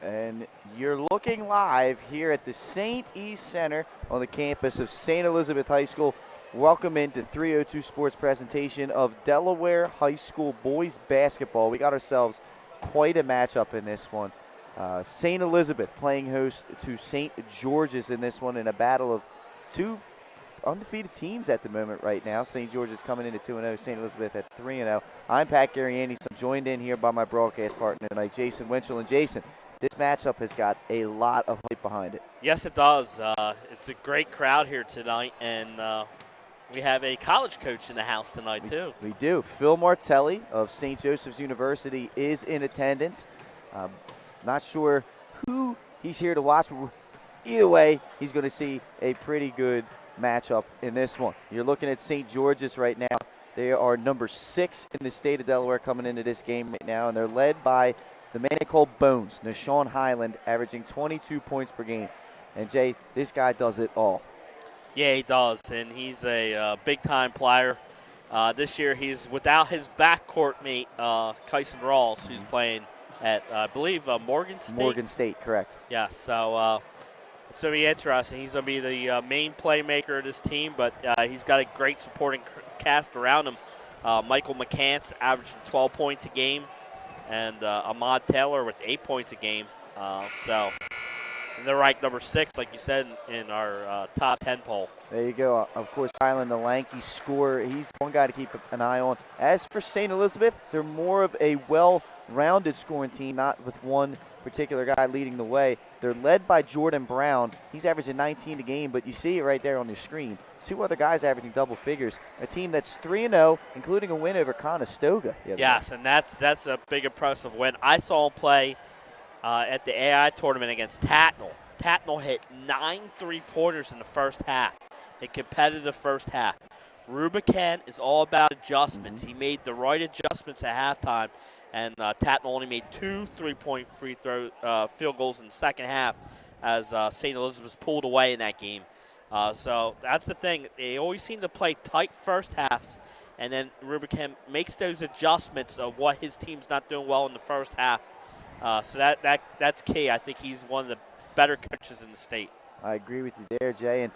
And you're looking live here at the St. East Center on the campus of St. Elizabeth High School. Welcome into 302 Sports presentation of Delaware High School boys basketball. We got ourselves quite a matchup in this one. St. Elizabeth playing host to St. George's in this one in a battle of two undefeated teams at the moment right now. St. George's coming into 2-0, St. Elizabeth at 3-0. I'm Pat Gariani. I'm joined in here by my broadcast partner tonight, Jason Winchell. And Jason, this matchup has got a lot of hype behind it. Yes, it does. It's a great crowd here tonight, and we have a college coach in the house tonight, too. We do. Phil Martelli of St. Joseph's University is in attendance. Not sure who he's here to watch, but either way, he's going to see a pretty good matchup in this one. You're looking at St. George's right now. They are number 6 in the state of Delaware coming into this game right now, and they're led by the man they call Bones, Nashawn Highland, averaging 22 points per game. And, Jay, this guy does it all. Yeah, he does, and he's a big-time player. This year he's without his backcourt mate, Kyson Rawls, who's playing at, I believe, Morgan State? Morgan State, correct. Yeah, so it's going to be interesting. He's going to be the main playmaker of this team, but he's got a great supporting cast around him. Michael McCants averaging 12 points a game, and Ahmad Taylor with 8 points a game. So they're ranked number 6, like you said, in our top 10 poll. There you go. Of course, Highland, the lanky scorer, he's one guy to keep an eye on. As for St. Elizabeth, they're more of a well-rounded scoring team, not with one particular guy leading the way. They're led by Jordan Brown. He's averaging 19 a game, but you see it right there on the screen. 2 other guys averaging double figures. A team that's 3-0, including a win over Conestoga. Yes, and that's a big impressive win. I saw him play at the AI tournament against Tatnall. Tatnall hit 9 3-pointers in the first half, a competitive first half. Rubicon is all about adjustments. He made the right adjustments at halftime, and Tatnall only made 2 3-point field goals in the second half as St. Elizabeth pulled away in that game. So that's the thing. They always seem to play tight first halves, and then Rubicon makes those adjustments of what his team's not doing well in the first half. So that's key. I think he's one of the better coaches in the state. I agree with you there, Jay. And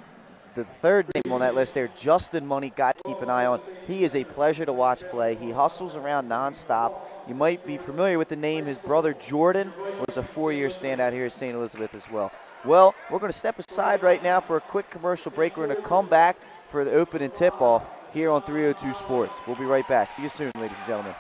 the third name on that list there, Justin Money, got to keep an eye on. He is a pleasure to watch play. He hustles around nonstop. You might be familiar with the name. His brother Jordan was a 4-year standout here at St. Elizabeth as well. Well, we're going to step aside right now for a quick commercial break. We're going to come back for the open and tip-off here on 302 Sports. We'll be right back. See you soon, ladies and gentlemen.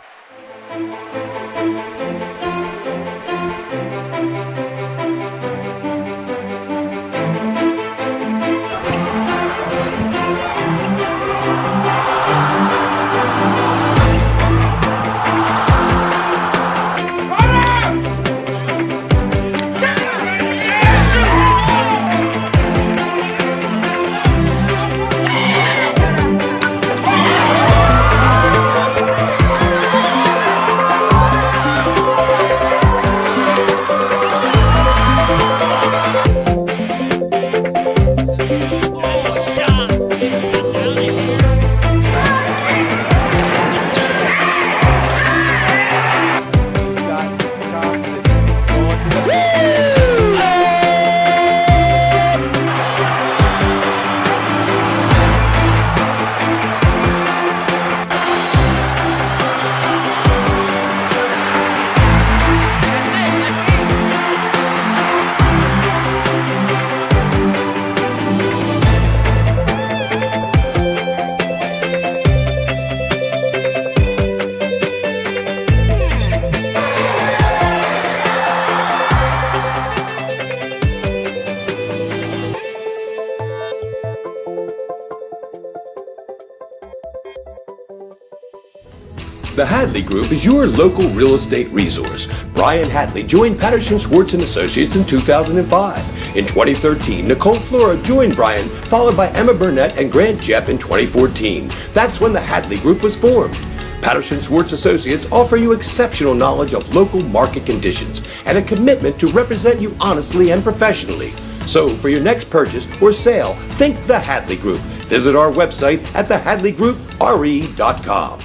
The Hadley Group is your local real estate resource. Brian Hadley joined Patterson Schwartz & Associates in 2005. In 2013, Nicole Flora joined Brian, followed by Emma Burnett and Grant Jepp in 2014. That's when the Hadley Group was formed. Patterson Schwartz Associates offer you exceptional knowledge of local market conditions and a commitment to represent you honestly and professionally. So for your next purchase or sale, think the Hadley Group. Visit our website at thehadleygroup.re.com.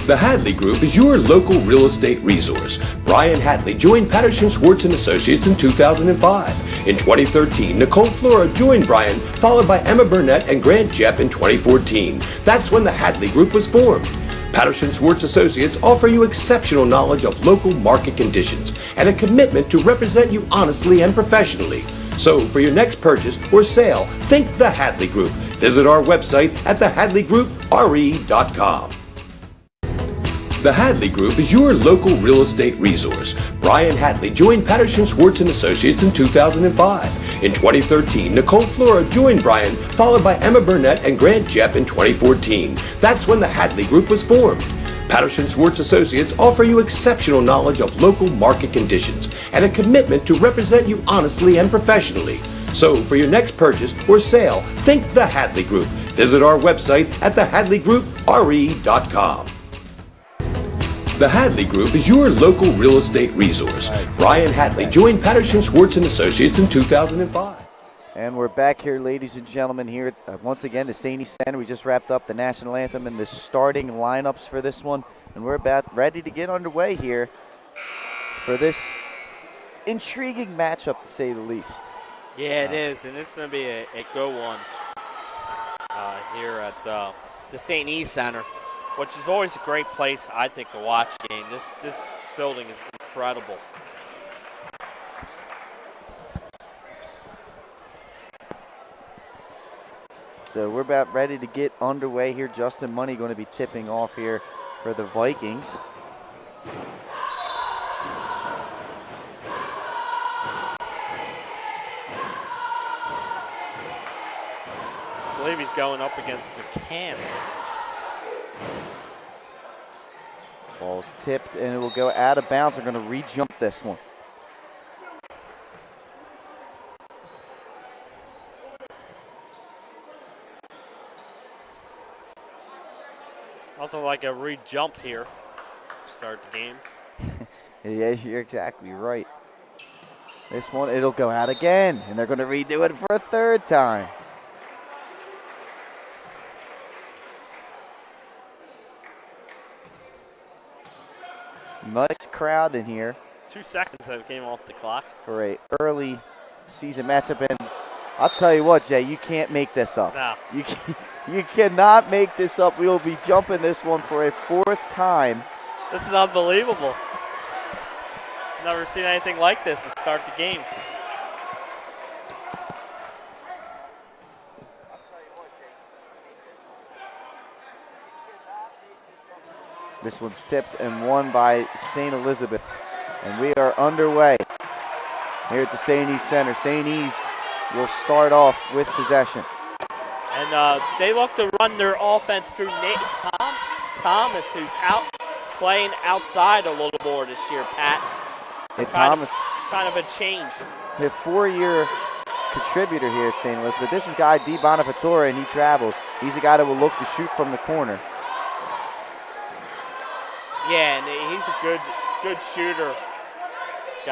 The Hadley Group is your local real estate resource. Brian Hadley joined Patterson Schwartz and Associates in 2005. In 2013, Nicole Flora joined Brian, followed by Emma Burnett and Grant Jepp in 2014. That's when the Hadley Group was formed. Patterson Schwartz Associates offer you exceptional knowledge of local market conditions and a commitment to represent you honestly and professionally. So for your next purchase or sale, think the Hadley Group. Visit our website at thehadleygroupre.com. The Hadley Group is your local real estate resource. Brian Hadley joined Patterson Schwartz and Associates in 2005. In 2013, Nicole Flora joined Brian, followed by Emma Burnett and Grant Jepp in 2014. That's when the Hadley Group was formed. Patterson Schwartz Associates offer you exceptional knowledge of local market conditions and a commitment to represent you honestly and professionally. So for your next purchase or sale, think the Hadley Group. Visit our website at thehadleygroupre.com. The Hadley Group is your local real estate resource. Brian Hadley joined Patterson Schwartz and Associates in 2005. And we're back here, ladies and gentlemen, here once again, the St. East Center. We just wrapped up the national anthem and the starting lineups for this one. And we're about ready to get underway here for this intriguing matchup, to say the least. Yeah, it is, and it's going to be a good one here at the St. East Center, which is always a great place, I think, to watch game. This building is incredible. So we're about ready to get underway here. Justin Money going to be tipping off here for the Vikings. I believe he's going up against McCants. Ball's tipped and it will go out of bounds. They're going to re-jump this one. Nothing like a re-jump here to start the game. Yeah, you're exactly right. This one, it'll go out again, and they're going to redo it for a third time. Nice crowd in here 2 seconds of game off the clock. for a early season matchup, and I'll tell you what, Jay, you can't make this up. No. You cannot make this up. We will be jumping this one for a fourth time. This is unbelievable. Never seen anything like this to start the game. This one's tipped and won by St. Elizabeth. And we are underway here at the St. East Center. St. East will start off with possession. And they look to run their offense through Nate Thomas, who's out playing outside a little more this year, Pat. Hey, Thomas, Kind of a change. the 4-year contributor here at St. Elizabeth. This is guy D. Bonaventura, and he traveled. He's a guy that will look to shoot from the corner. Yeah, and he's a good shooter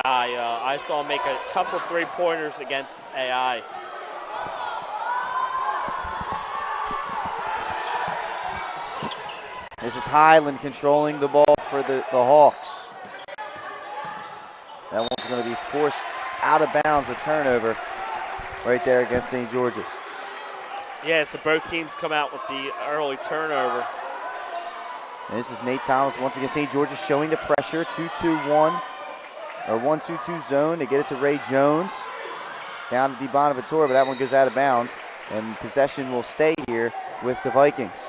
guy. I saw him make a couple 3-pointers against AI. This is Highland controlling the ball for the Hawks. That one's going to be forced out of bounds, a turnover right there against St. George's. Yeah, so both teams come out with the early turnover. And this is Nate Thomas once again. St. George's showing the pressure. 2-2-1 or 1-2-2 zone. They get it to Ray Jones. Down to D. Bonaventura, but that one goes out of bounds. And possession will stay here with the Vikings.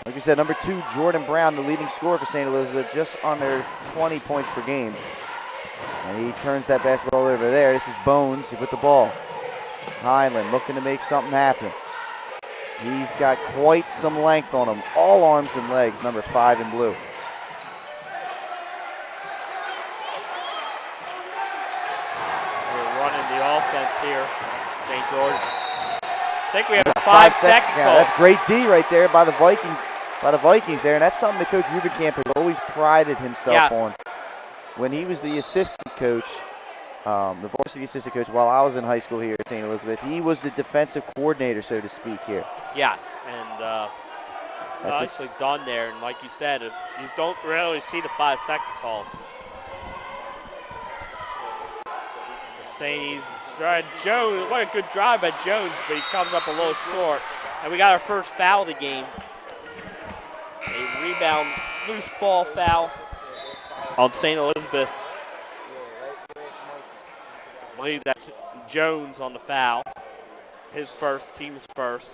Like we said, number 2, Jordan Brown, the leading scorer for St. Elizabeth, just under 20 points per game. And he turns that basketball over there. This is Bones with the ball. Highland looking to make something happen. He's got quite some length on him. All arms and legs, number 5 in blue. We're running the offense here, St. George's. I think we have a 5-second Yeah, call. that's great D right there by the Vikings there, and that's something that Coach Rubenkamp has always prided himself Yes. on. When he was the assistant coach, the varsity assistant coach while I was in high school here at St. Elizabeth. He was the defensive coordinator, so to speak, here. Yes, and nicely done there. And like you said, if you don't really see the 5-second calls. St. E's right. Jones, what a good drive by Jones, but he comes up a little short. And we got our first foul of the game. A rebound, loose ball foul on St. Elizabeth. I believe that's Jones on the foul. His first, team's first.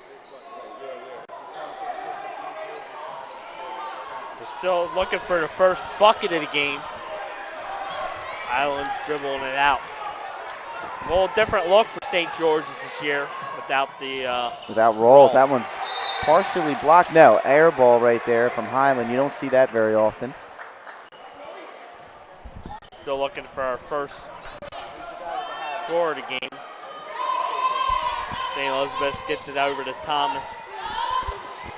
We're still looking for the first bucket of the game. Highland's dribbling it out. A little different look for St. George's this year without the without Rawls. That one's partially blocked. No, air ball right there from Highland. You don't see that very often. Still looking for our first score of the game. St. Elizabeth gets it over to Thomas.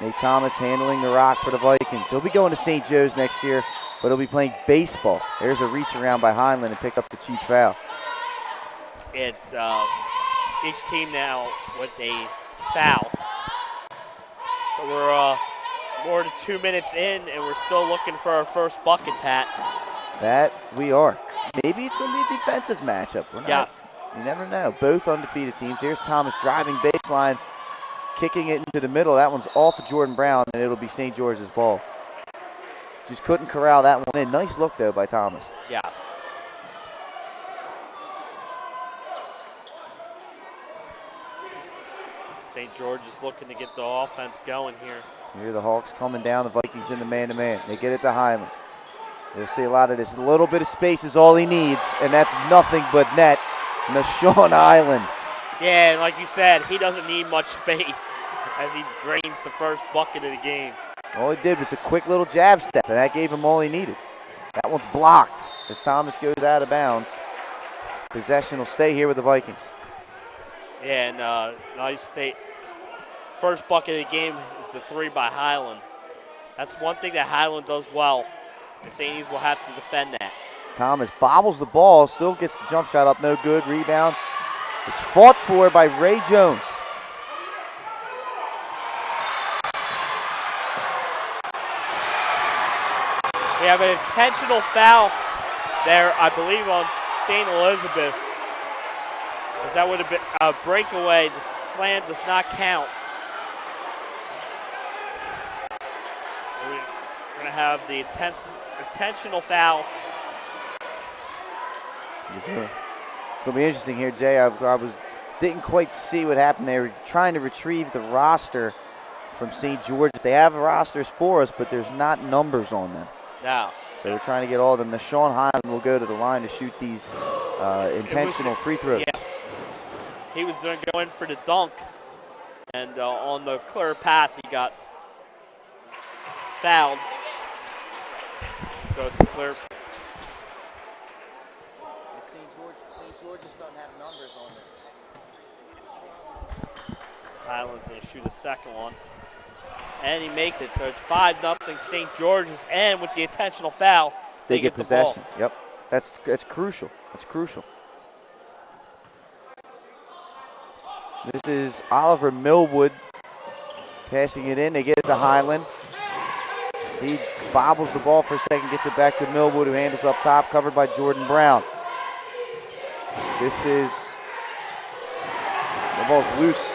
Nate Thomas handling the rock for the Vikings. He'll be going to St. Joe's next year, but he'll be playing baseball. There's a reach around by Highland and picks up the cheap foul. And each team now with a foul. But we're more than 2 minutes in, and we're still looking for our first bucket, Pat. That we are. Maybe it's going to be a defensive matchup. Yes. You never know. Both undefeated teams. Here's Thomas driving baseline, kicking it into the middle. That one's off of Jordan Brown, and it'll be St. George's ball. Just couldn't corral that one in. Nice look, though, by Thomas. Yes. St. George is looking to get the offense going here. Here are the Hawks coming down. The Vikings in the man-to-man. They get it to Highland. You'll see a lot of this. A little bit of space is all he needs, and that's nothing but net. Nashawn Highland. Yeah, and like you said, he doesn't need much space as he drains the first bucket of the game. All he did was a quick little jab step, and that gave him all he needed. That one's blocked as Thomas goes out of bounds. Possession will stay here with the Vikings. Yeah, and nice say, first bucket of the game is the 3 by Highland. That's one thing that Highland does well, and St. E's will have to defend that. Thomas bobbles the ball, still gets the jump shot up, no good. Rebound is fought for by Ray Jones. We have an intentional foul there, I believe, on St. Elizabeth. As that would have been a breakaway. The slam does not count. We're going to have the intentional foul. It's going to be interesting here, Jay. Didn't quite see what happened. They were trying to retrieve the roster from St. George. They have rosters for us, but there's not numbers on them. No. So we're trying to get all of them. Nashawn Highland will go to the line to shoot these intentional free throws. Yes. He was going to go in for the dunk, and on the clear path, he got fouled. So it's a clear. St. George's doesn't have numbers on it. Highland's going to shoot a second one. And he makes it. So it's 5-0 St. George's. And with the intentional foul, they get the possession. ball. Yep. That's crucial. That's crucial. This is Oliver Millwood passing it in. They get it to Highland. He bobbles the ball for a second, gets it back to Millwood, who handles up top, covered by Jordan Brown. This is, the ball's loose.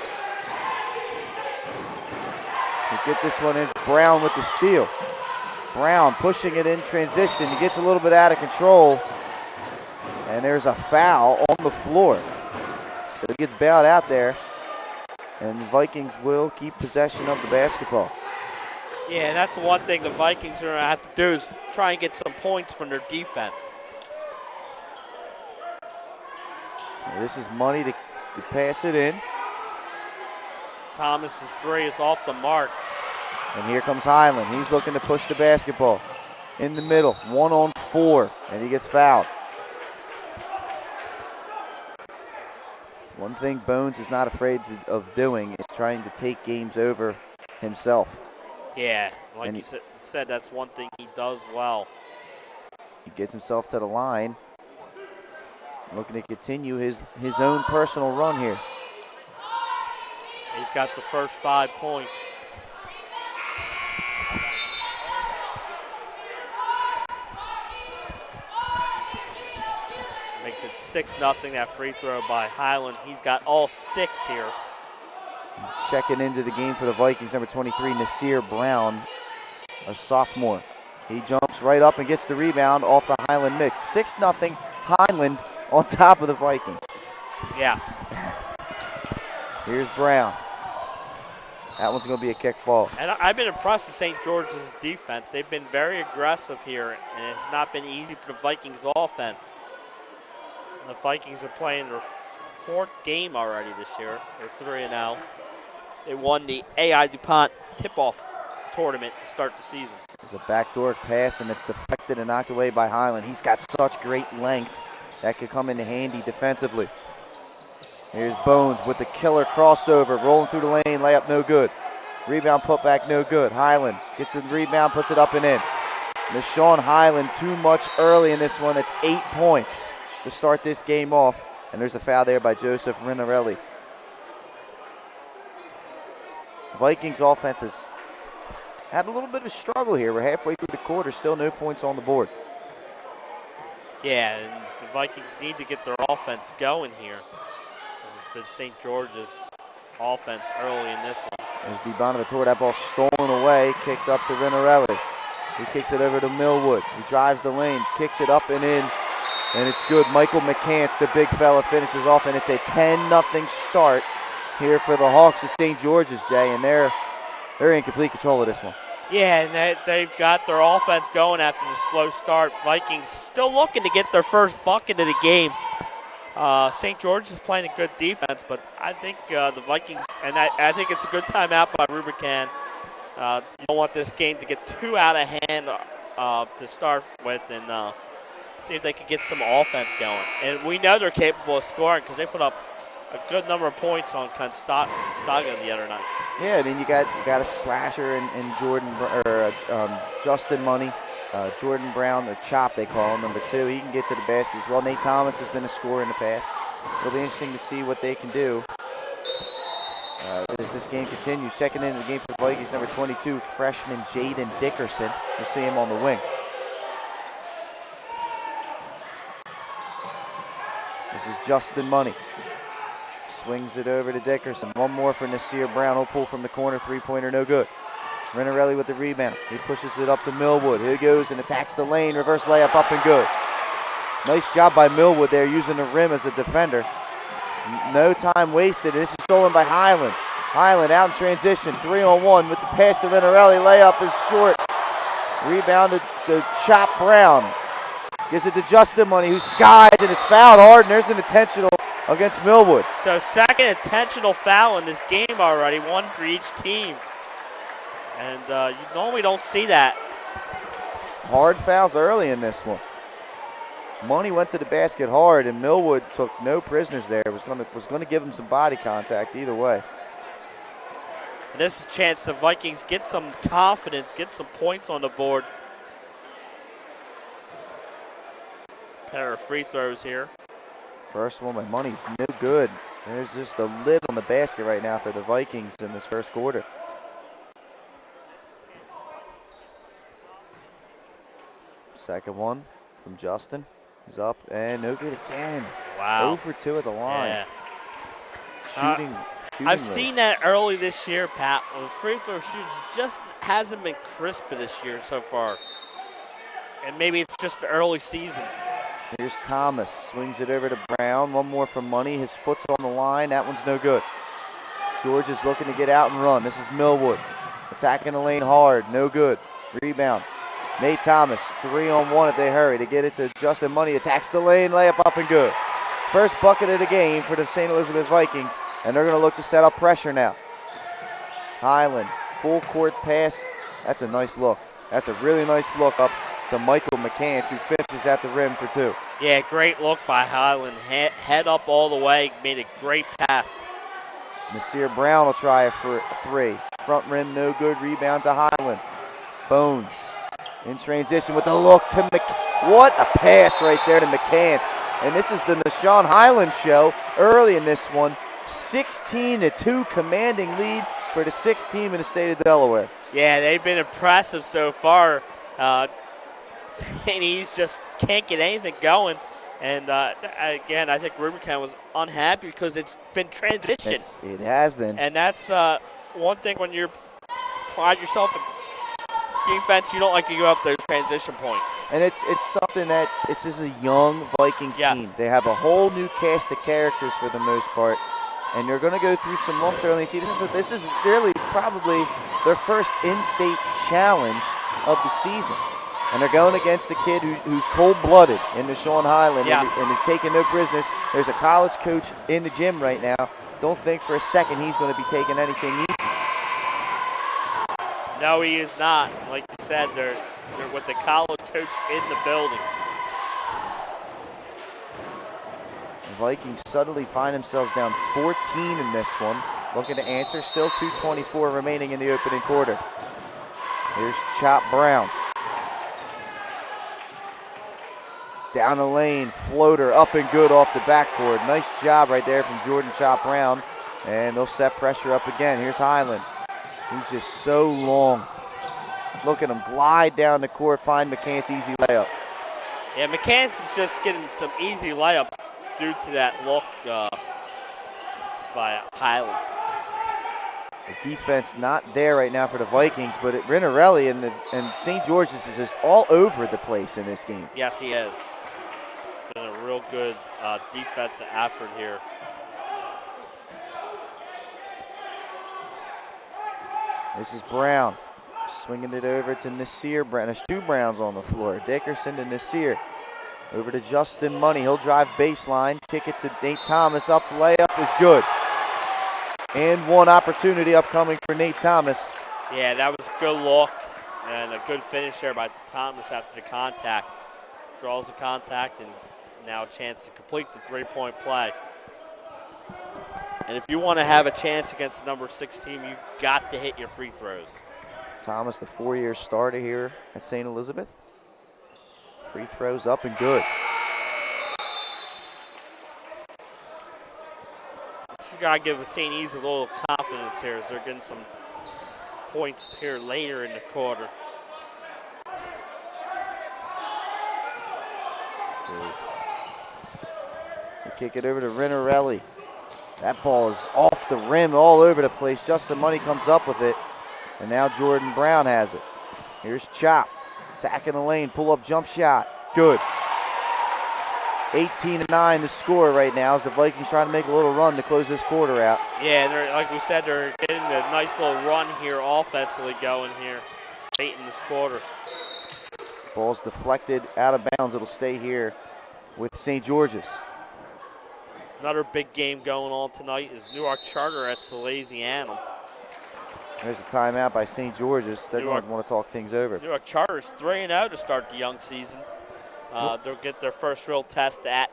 To get this one in, it's Brown with the steal. Brown pushing it in transition. He gets a little bit out of control. And there's a foul on the floor. So he gets bailed out there. And the Vikings will keep possession of the basketball. Yeah, and that's one thing the Vikings are going to have to do is try and get some points from their defense. This is money to pass it in. Thomas's 3 is off the mark. And here comes Highland. He's looking to push the basketball in the middle. 1-on-4, and he gets fouled. One thing Bones is not afraid of doing is trying to take games over himself. Yeah, like you said, that's one thing he does well. He gets himself to the line. looking to continue his own personal run here. He's got the first 5 points. Makes it 6-0, that free throw by Highland. He's got all 6 here. Checking into the game for the Vikings, number 23, Nasir Brown, a sophomore. He jumps right up and gets the rebound off the Highland mix. 6-0 Highland on top of the Vikings. Yes. Here's Brown. That one's going to be a kick ball. And I've been impressed with St. George's defense. They've been very aggressive here, and it's not been easy for the Vikings offense. The Vikings are playing their 4th game already this year. They're 3-0. They won the AI DuPont tip-off tournament to start the season. There's a backdoor pass, and it's deflected and knocked away by Highland. He's got such great length that could come in handy defensively. Here's Bones with the killer crossover, rolling through the lane, layup no good. Rebound put back no good. Highland gets the rebound, puts it up and in. Nashawn Highland too much early in this one. It's 8 points to start this game off. And there's a foul there by Joseph Rinarelli. Vikings offense has had a little bit of a struggle here. We're halfway through the quarter, still no points on the board. Yeah, and the Vikings need to get their offense going here. It's been St. George's offense early in this one. There's DiBonaventura, that ball stolen away, kicked up to Rinarelli. He kicks it over to Millwood. He drives the lane, kicks it up and in, and it's good. Michael McCants, the big fella, finishes off, and it's a 10-0 start here for the Hawks of St. George's, Jay, and they're in complete control of this one. Yeah, and they've got their offense going after the slow start. Vikings still looking to get their first bucket of the game. St. George is playing a good defense, but I think the Vikings, and I think it's a good timeout by Rubicon. You don't want this game to get too out of hand to start with, and see if they can get some offense going. And we know they're capable of scoring because they put up a good number of points on Conestoga the other night. Yeah, I mean you got a slasher in Jordan or Justin Money, Jordan Brown, the chop they call him, number 2. He can get to the basket as well. Nate Thomas has been a scorer in the past. It'll be interesting to see what they can do as this game continues. Checking into the game for the Vikings, number 22, freshman Jaden Dickerson. You'll see him on the wing. This is Justin Money. Swings it over to Dickerson. One more for Nasir Brown. He'll pull from the corner. Three-pointer, no good. Rinarelli with the rebound. He pushes it up to Millwood. Here he goes and attacks the lane. Reverse layup up and good. Nice job by Millwood there, using the rim as a defender. No time wasted. This is stolen by Highland. Highland out in transition. 3-on-1 with the pass to Rinarelli. Layup is short. Rebounded to Chop Brown. Gives it to Justin Money, who skies and is fouled hard, and there's an intentional against Millwood. So second intentional foul in this game already, one for each team. And you normally don't see that. Hard fouls early in this one. Money went to the basket hard, and Millwood took no prisoners there. Was going to give him some body contact either way. And this is a chance the Vikings get some confidence, get some points on the board. Pair of free throws here. First one by Money's no good. There's just a lid on the basket right now for the Vikings in this first quarter. Second one from Justin. He's up and no good again. Wow. 0 for 2 at the line. Yeah. Shooting I've rate. seen that early this year, Pat. The free throw shooting just hasn't been crisp this year so far. And maybe it's just the early season. Here's Thomas, swings it over to Brown. One more from Money. His foot's on the line. That one's no good. George is looking to get out and run. This is Millwood. Attacking the lane hard. No good. Rebound. Nate Thomas, 3-on-1 if they hurry to get it to Justin Money. Attacks the lane. Layup up and good. First bucket of the game for the St. Elizabeth Vikings. And they're going to look to set up pressure now. Highland, full court pass. That's a nice look. That's a really nice look up to Michael McCants, who finishes at the rim for 2. Yeah, great look by Highland. Head up all the way, made a great pass. Nasir Brown will try it for 3. Front rim, no good. Rebound to Highland. Bones in transition with the look to What a pass right there to McCants. And this is the Nashawn Highland show early in this one. 16-2 commanding lead for the 6th team in the state of Delaware. Yeah, they've been impressive so far. St. E's just can't get anything going. And again, I think Rubicon was unhappy because it's been transition. It has been. And that's one thing when you pride yourself in defense, you don't like to give up those transition points. And it's something that this is a young Vikings team. They have a whole new cast of characters for the most part. And they're going to go through some lumps early. See, this is really probably their first in-state challenge of the season. And they're going against a kid who's cold-blooded in Nashawn Highland and is taking no prisoners. There's a college coach in the gym right now. Don't think for a second he's going to be taking anything easy. No, he is not. Like you said, they're with the college coach in the building. The Vikings suddenly find themselves down 14 in this one. Looking to answer. Still 2:24 remaining in the opening quarter. Here's Chop Brown. Down the lane, floater up and good off the backboard. Nice job right there from Jordan Chop Brown. And they'll set pressure up again. Here's Highland. He's just so long. Look at him glide down the court, find McCants' easy layup. Yeah, McCants is just getting some easy layups due to that look by Highland. The defense not there right now for the Vikings, but Rinarelli and St. George's is just all over the place in this game. Yes, he is. Been a real good defensive effort here. This is Brown, swinging it over to Nasir Brown. There's two Browns on the floor, Dickerson and Nasir. Over to Justin Money, he'll drive baseline, kick it to Nate Thomas, up layup is good. And one opportunity upcoming for Nate Thomas. Yeah, that was a good look and a good finish there by Thomas after the contact. Draws the contact and now a chance to complete the three-point play. And if you want to have a chance against the number 6 team, you got to hit your free throws. Thomas, the 4-year starter here at St. Elizabeth. Free throws up and good. This has got to give St. E's a little confidence here as they're getting some points here later in the quarter. They kick it over to Rinarelli. That ball is off the rim all over the place. Justin Money comes up with it. And now Jordan Brown has it. Here's Chop. Attacking the lane. Pull-up jump shot. Good. 18-9 to score right now as the Vikings trying to make a little run to close this quarter out. Yeah, and like we said, they're getting a nice little run here offensively going here late in this quarter. Ball's deflected out of bounds. It'll stay here with St. George's. Another big game going on tonight is Newark Charter at Salesianum. There's a timeout by St. George's. They're going to want to talk things over. Newark Charter is 3-0 to start the young season. They'll get their first real test at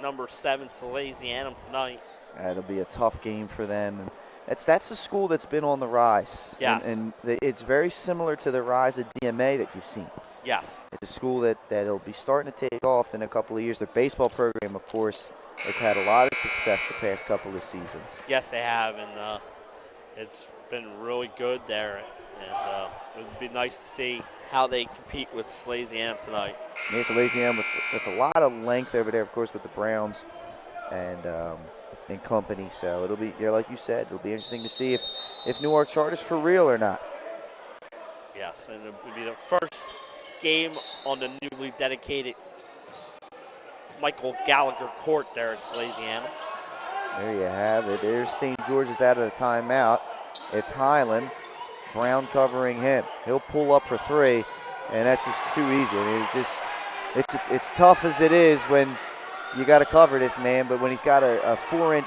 number 7 Salesianum tonight. It'll be a tough game for them. And that's a school that's been on the rise. Yes. And it's very similar to the rise of DMA that you've seen. Yes. It's a school that'll be starting to take off in a couple of years. Their baseball program, of course, has had a lot of success the past couple of seasons. Yes, they have, and it's been really good there. And it would be nice to see how they compete with Salesianum tonight. Yeah, Salesianum with a lot of length over there, of course, with the Browns and company. So it'll be, like you said, it'll be interesting to see if Newark Charter's for real or not. Yes, and it would be the first game on the newly dedicated Michael Gallagher court there at Salesianum. There you have it. There's St. George's out of the timeout. It's Highland. Brown covering him. He'll pull up for 3, and that's just too easy. I mean, it's tough as it is when you got to cover this man, but when he's got a 4-inch,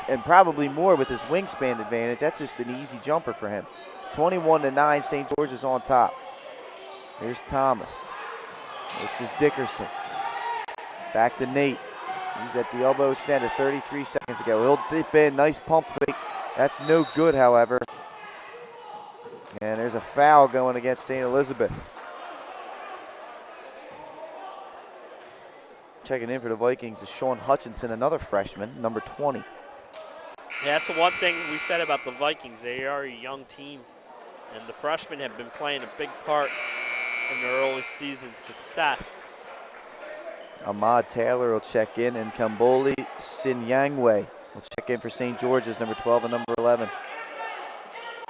and probably more with his wingspan advantage, that's just an easy jumper for him. 21-9, St. George's on top. Here's Thomas. This is Dickerson. Back to Nate. He's at the elbow extended 33 seconds ago. He'll dip in. Nice pump fake. That's no good, however. And there's a foul going against St. Elizabeth. Checking in for the Vikings is Sean Hutchinson, another freshman, number 20. Yeah, that's the one thing we said about the Vikings. They are a young team, and the freshmen have been playing a big part in their early season success. Ahmad Taylor will check in, and Kamboli Sinyangwe will check in for St. George's, number 12 and number 11.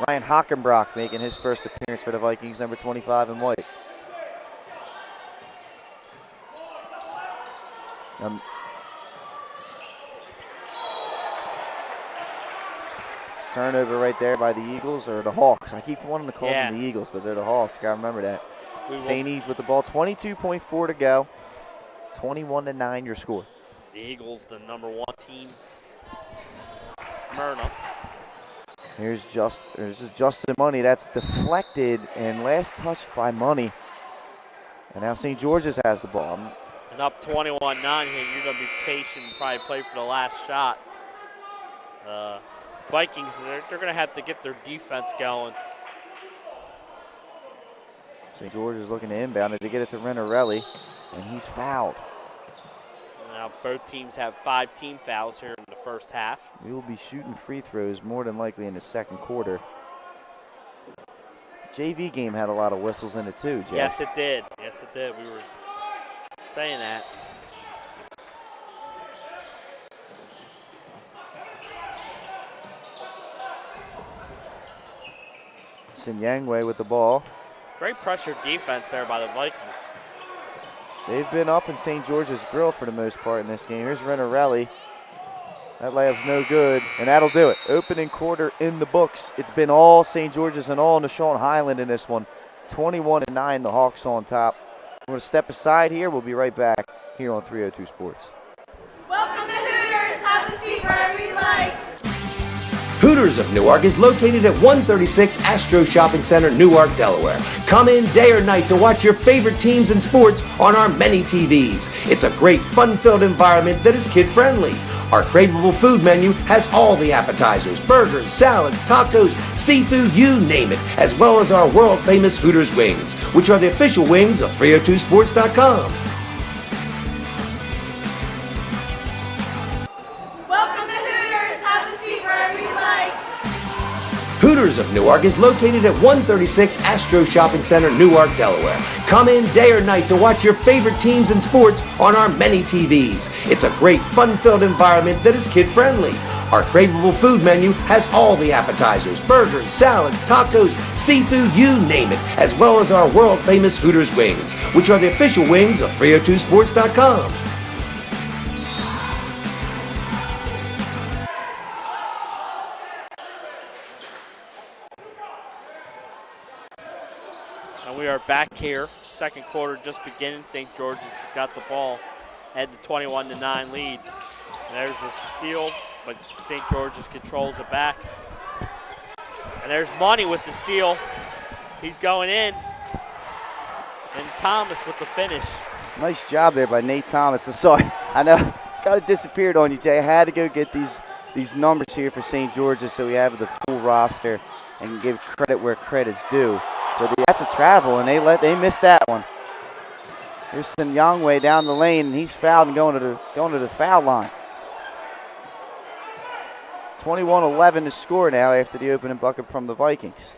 Ryan Hockenbrock making his first appearance for the Vikings, number 25 in white. Turnover right there by the Eagles, or the Hawks. I keep wanting to call them the Eagles, but they're the Hawks. Gotta remember that. St. E's with the ball, 22.4 to go. 21-9 your score. The Eagles, the number 1 team. Smyrna. This is Justin Money. That's deflected and last touched by Money. And now St. George's has the ball. And up 21-9 here, you're going to be patient and probably play for the last shot. Vikings, they're going to have to get their defense going. St. George is looking to inbound it to get it to Renarelli, and he's fouled. Now both teams have 5 team fouls here in the first half. We will be shooting free throws more than likely in the second quarter. JV game had a lot of whistles in it too, Jay. Yes, it did. Yes, it did. We were saying that. Sinyangwe with the ball. Great pressure defense there by the Vikings. They've been up in St. George's grill for the most part in this game. Here's Renarelli. That layup's no good, and that'll do it. Opening quarter in the books. It's been all St. George's and all Nashon Highland in this one. 21-9, the Hawks on top. I'm going to step aside here. We'll be right back here on 302 Sports. Welcome to Hooters. Have a seat wherever you like. Hooters of Newark is located at 136 Astro Shopping Center, Newark, Delaware. Come in day or night to watch your favorite teams and sports on our many TVs. It's a great, fun-filled environment that is kid-friendly. Our craveable food menu has all the appetizers, burgers, salads, tacos, seafood, you name it, as well as our world-famous Hooters wings, which are the official wings of 302sports.com. Welcome to Hooters. Have a seat wherever you like. Hooters of Newark is located at 136 Astro Shopping Center, Newark, Delaware. Come in day or night to watch your favorite teams and sports on our many TVs. It's a great, fun-filled environment that is kid-friendly. Our craveable food menu has all the appetizers, burgers, salads, tacos, seafood, you name it, as well as our world-famous Hooters wings, which are the official wings of 302sports.com. We are back here. Second quarter just beginning. St. George's got the ball, had the 21-9 lead. And there's a steal, but St. George's controls it back. And there's Money with the steal. He's going in. And Thomas with the finish. Nice job there by Nate Thomas. Sorry, I know, kind of disappeared on you, Jay. I had to go get these numbers here for St. George's so we have the full roster and give credit where credit's due. But that's a travel, and they missed that one. Here's Sinyangwe down the lane, and he's fouled and going to the foul line. 21-11 to score now after the opening bucket from the Vikings.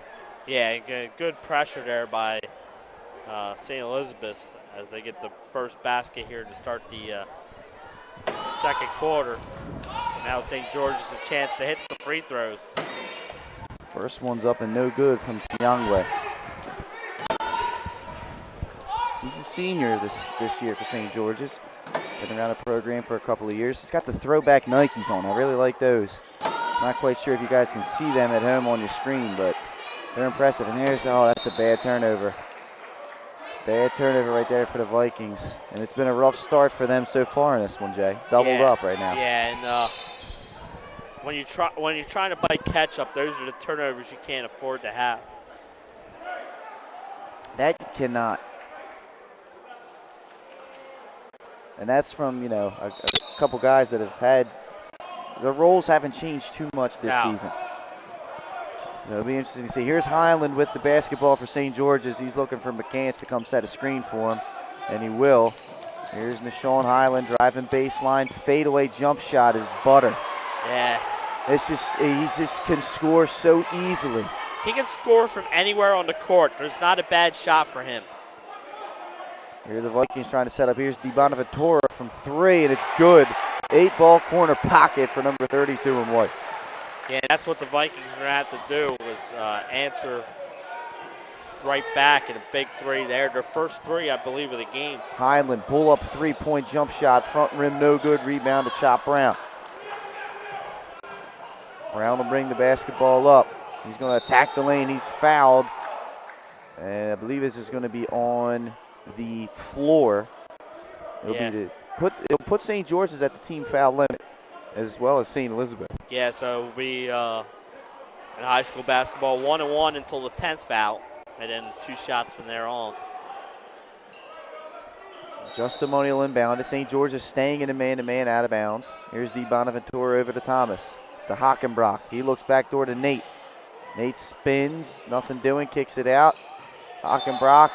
Yeah, good pressure there by St. Elizabeth's as they get the first basket here to start the second quarter. And now St. George's a chance to hit some free throws. First one's up and no good from Sinyangwe. He's a senior this year for St. George's. Been around the program for a couple of years. He's got the throwback Nikes on. I really like those. Not quite sure if you guys can see them at home on your screen, but they're impressive. And that's a bad turnover. Bad turnover right there for the Vikings. And it's been a rough start for them so far in this one, Jay. Doubled up right now. Yeah, and when you're trying to play catch up, those are the turnovers you can't afford to have. That you cannot. And that's from, a couple guys that have had, their roles haven't changed too much this season. It'll be interesting to see. Here's Highland with the basketball for St. George's. He's looking for McCants to come set a screen for him, and he will. Here's Nashawn Highland driving baseline. Fadeaway jump shot is butter. Yeah. He just can score so easily. He can score from anywhere on the court. There's not a bad shot for him. Here the Vikings trying to set up. Here's DiBonaventura from 3, and it's good. 8-ball corner pocket for number 32 in white. Yeah, that's what the Vikings are going to have to do is answer right back in a big 3 there. Their first 3, I believe, of the game. Highland pull up 3-point jump shot. Front rim no good. Rebound to Chop Brown. Brown will bring the basketball up. He's going to attack the lane. He's fouled. And I believe this is going to be on the floor. It'll put St. George's at the team foul limit, as well as St. Elizabeth. Yeah, so it'll be in high school basketball 1-1 until the 10th foul, and then 2 shots from there on. Justimonial inbound to St. George's, staying in a man-to-man out of bounds. Here's DiBonaventura over to Thomas. To Hockenbrock. He looks back door to Nate. Nate spins, nothing doing, kicks it out. Hockenbrock,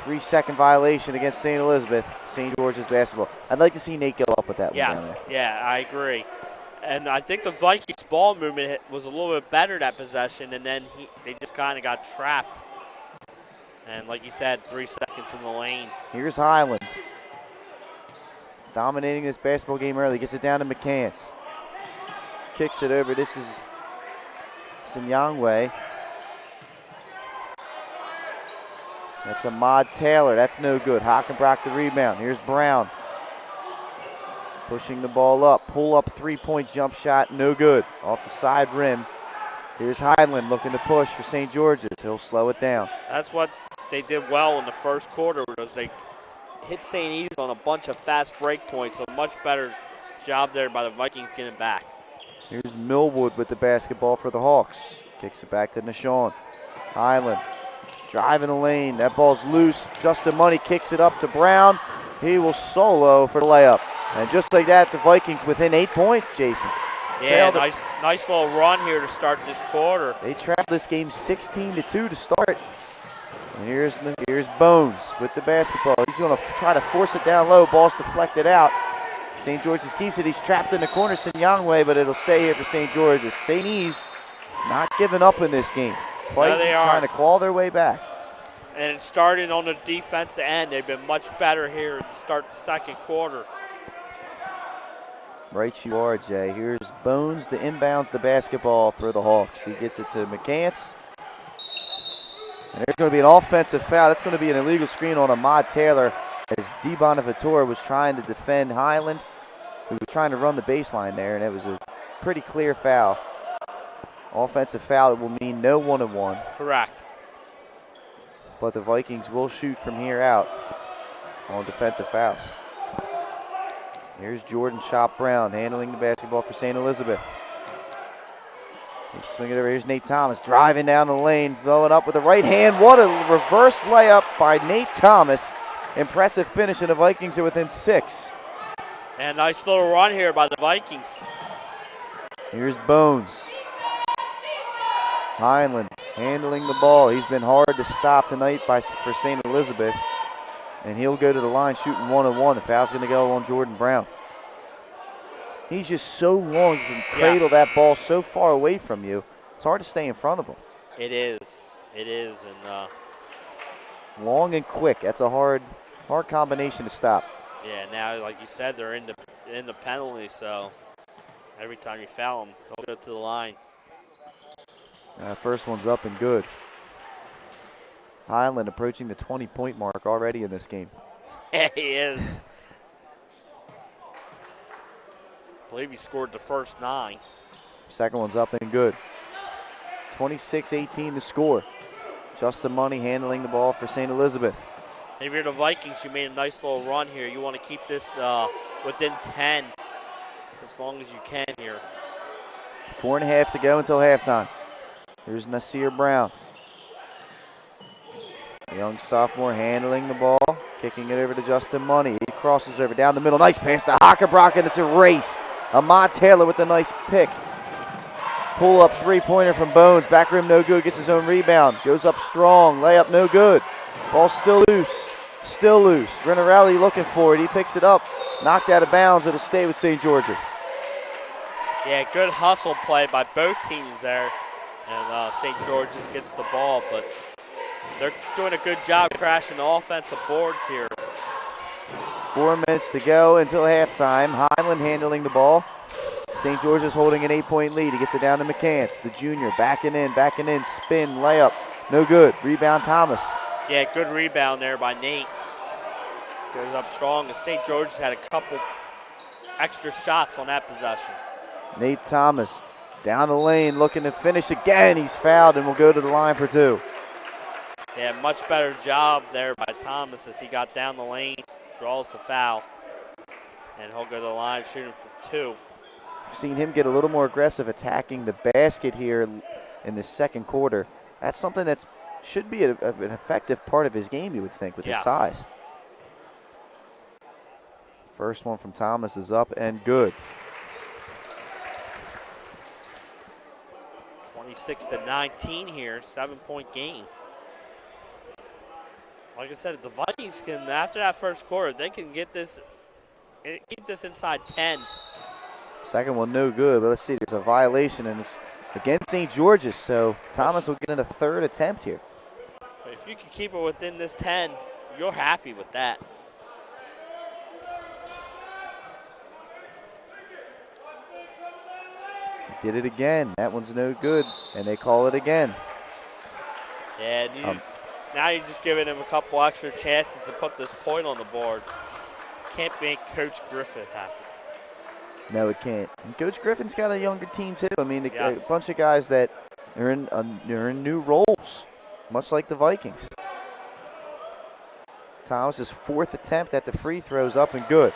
3-second violation against St. Elizabeth. St. George's basketball. I'd like to see Nate go up with that one down there. Yeah, I agree. And I think the Vikings ball movement was a little bit better that possession, and then they just kind of got trapped. And like you said, 3 seconds in the lane. Here's Highland. Dominating this basketball game early. Gets it down to McCants. Kicks it over. This is Sinyangwe. That's Ahmad Taylor. That's no good. Hockenbrock the rebound. Here's Brown. Pushing the ball up. Pull up 3-point jump shot. No good. Off the side rim. Here's Highland looking to push for St. George's. He'll slow it down. That's what they did well in the first quarter, was they hit St. E's on a bunch of fast break points. A much better job there by the Vikings getting back. Here's Millwood with the basketball for the Hawks. Kicks it back to Nashawn. Highland driving the lane. That ball's loose. Justin Money kicks it up to Brown. He will solo for the layup. And just like that, the Vikings within 8 points, Jason. Yeah, nice little run here to start this quarter. They trailed this game 16-2 to start. And here's Bones with the basketball. He's going to try to force it down low. Ball's deflected out. St. George's keeps it. He's trapped in the corner, Sinyangwe, but it'll stay here for St. George's. St. E's not giving up in this game. Fighting, they are trying to claw their way back. And it started on the defensive end. They've been much better here to start the second quarter. Right you are, Jay. Here's Bones to inbounds the basketball for the Hawks. He gets it to McCants. And there's going to be an offensive foul. That's going to be an illegal screen on Ahmad Taylor as DiBonaventura was trying to defend Highland, who was trying to run the baseline there, and it was a pretty clear foul. Offensive foul, it will mean no 1-on-1. Correct. But the Vikings will shoot from here out on defensive fouls. Here's Jordan Chop Brown handling the basketball for St. Elizabeth. They swing it over. Here's Nate Thomas driving down the lane, blowing up with the right hand. What a reverse layup by Nate Thomas. Impressive finish, and the Vikings are within 6. And nice little run here by the Vikings. Here's Bones. Highland handling the ball. He's been hard to stop tonight for St. Elizabeth. And he'll go to the line shooting 1-on-1. The foul's going to go on Jordan Brown. He's just so long. He can cradle that ball so far away from you. It's hard to stay in front of him. It is. It is. And long and quick. That's a hard combination to stop. yeah, now like you said, they're in the penalty, so every time you foul him, he'll go to the line. First one's up and good. Highland approaching the 20-point mark already in this game. Yeah, he is. I believe he scored the first 9. Second one's up and good. 26-18 to score. Justin Money handling the ball for St. Elizabeth. If you're the Vikings, you made a nice little run here. You want to keep this within 10 as long as you can here. 4.5 to go until halftime. Here's Nasir Brown. The young sophomore handling the ball, kicking it over to Justin Money. He crosses over down the middle. Nice pass to Hockenbrock, and it's erased. Ahmad Taylor with a nice pick. Pull up 3-pointer from Bones. Back rim no good. Gets his own rebound. Goes up strong. Layup no good. Ball still loose. Still loose. Renarelli looking for it. He picks it up. Knocked out of bounds. It'll stay with St. George's. Yeah, good hustle play by both teams there. And St. George's gets the ball, but they're doing a good job crashing the offensive boards here. 4 minutes to go until halftime. Highland handling the ball. St. George's holding an 8-point lead. He gets it down to McCants, the junior, backing in, spin, layup. No good. Rebound Thomas. Yeah, good rebound there by Nate. Goes up strong, and St. George's had a couple extra shots on that possession. Nate Thomas down the lane looking to finish again. He's fouled and will go to the line for 2. Yeah, much better job there by Thomas as he got down the lane, draws the foul, and he'll go to the line shooting for 2. I've seen him get a little more aggressive attacking the basket here in the second quarter. That's something that should be an effective part of his game, you would think, with his size. First one from Thomas is up and good. 26-19 here, 7-point game. Like I said, if the Vikings can, after that first quarter, they can keep this inside 10. Second one no good, but let's see, there's a violation and it's against St. George's, so Thomas will get in a third attempt here. If you can keep it within this 10, you're happy with that. Did it again. That one's no good, and they call it again. Yeah, now you're just giving him a couple extra chances to put this point on the board. Can't make Coach Griffith happy. No, it can't. And Coach Griffin's got a younger team too. I mean, Yes. a bunch of guys that are in new roles, much like the Vikings. Thomas' 4th attempt at the free throws, up and good.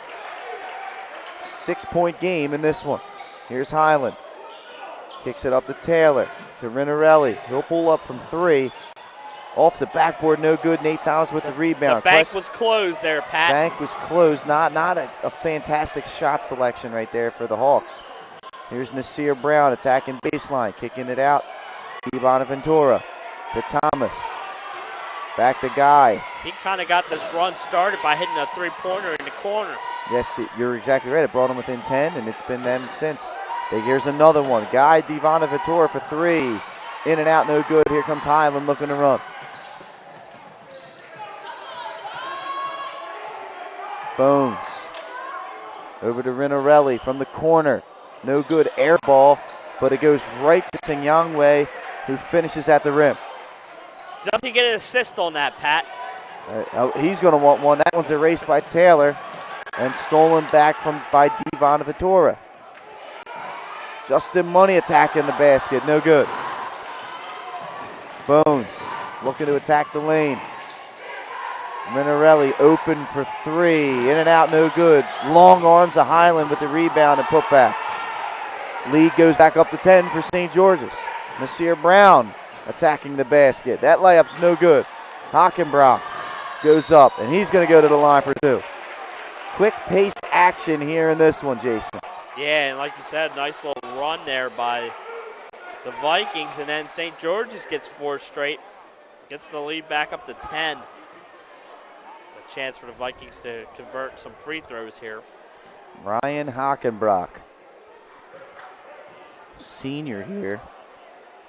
6-point game in this one. Here's Highland. Kicks it up to Taylor, to Renarelli. He'll pull up from 3. Off the backboard, no good. Nate Thomas with the rebound. The bank was closed there, Pat. Bank was closed. Not a fantastic shot selection right there for the Hawks. Here's Nasir Brown attacking baseline, kicking it out. Bonaventura to Thomas. Back to Guy. He kind of got this run started by hitting a three-pointer in the corner. Yes, you're exactly right. It brought him within 10, and it's been them since. Here's another one. Guy Bonaventura for 3. In and out, no good. Here comes Highland looking to run. Bones. Over to Renarelli from the corner. No good. Air ball, but it goes right to Sinyangwe, who finishes at the rim. Does he get an assist on that, Pat? He's going to want one. That one's erased by Taylor and stolen back by Bonaventura. Justin Money attacking the basket. No good. Bones looking to attack the lane. Renarelli open for 3. In and out, no good. Long arms of Highland with the rebound and putback. Lead goes back up to 10 for St. George's. Nasir Brown attacking the basket. That layup's no good. Hockenbrock goes up, and he's going to go to the line for 2. Quick-paced action here in this one, Jason. Yeah, and like you said, nice little run there by the Vikings, and then St. George's gets 4 straight, gets the lead back up to 10. A chance for the Vikings to convert some free throws here. Ryan Hockenbrock, senior here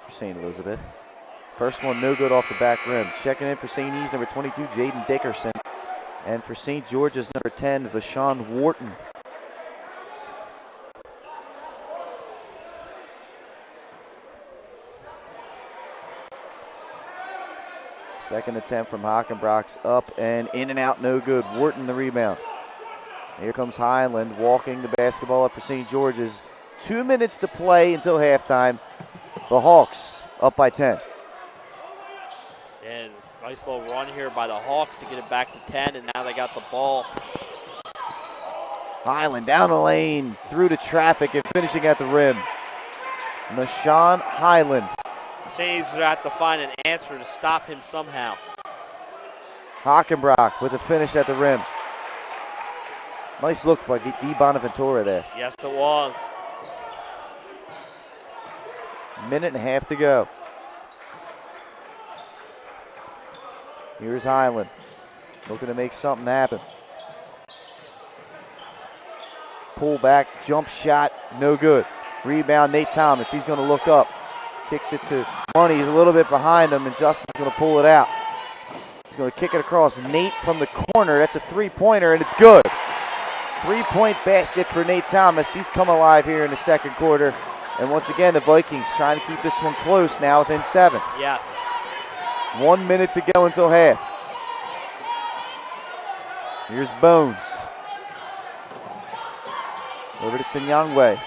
for St. Elizabeth. First one no good off the back rim. Checking in for St. E's, number 22, Jaden Dickerson. And for St. George's, number 10, Vashawn Wharton. Second attempt from Hockenbrock's up and in and out, no good. Wharton the rebound. Here comes Highland walking the basketball up for St. George's. 2 minutes to play until halftime. The Hawks up by 10. And nice little run here by the Hawks to get it back to 10, and now they got the ball. Highland down the lane, through the traffic and finishing at the rim. Nashawn Highland. Saints have to find an answer to stop him somehow. Hockenbrock with a finish at the rim. Nice look by Bonaventura there. Yes, it was. Minute and a half to go. Here's Highland. looking to make something happen. Pull back, jump shot, no good. Rebound, Nate Thomas. He's going to look up. Kicks it to Money. He's a little bit behind him, and Justin's going to pull it out. He's going to kick it across. Nate from the corner. That's a three-pointer, and it's good. 3-point basket for Nate Thomas. He's come alive here in the second quarter. And once again, the Vikings trying to keep this one close now within 7. Yes. 1 minute to go until half. Here's Bones. Over to Sinyangwe.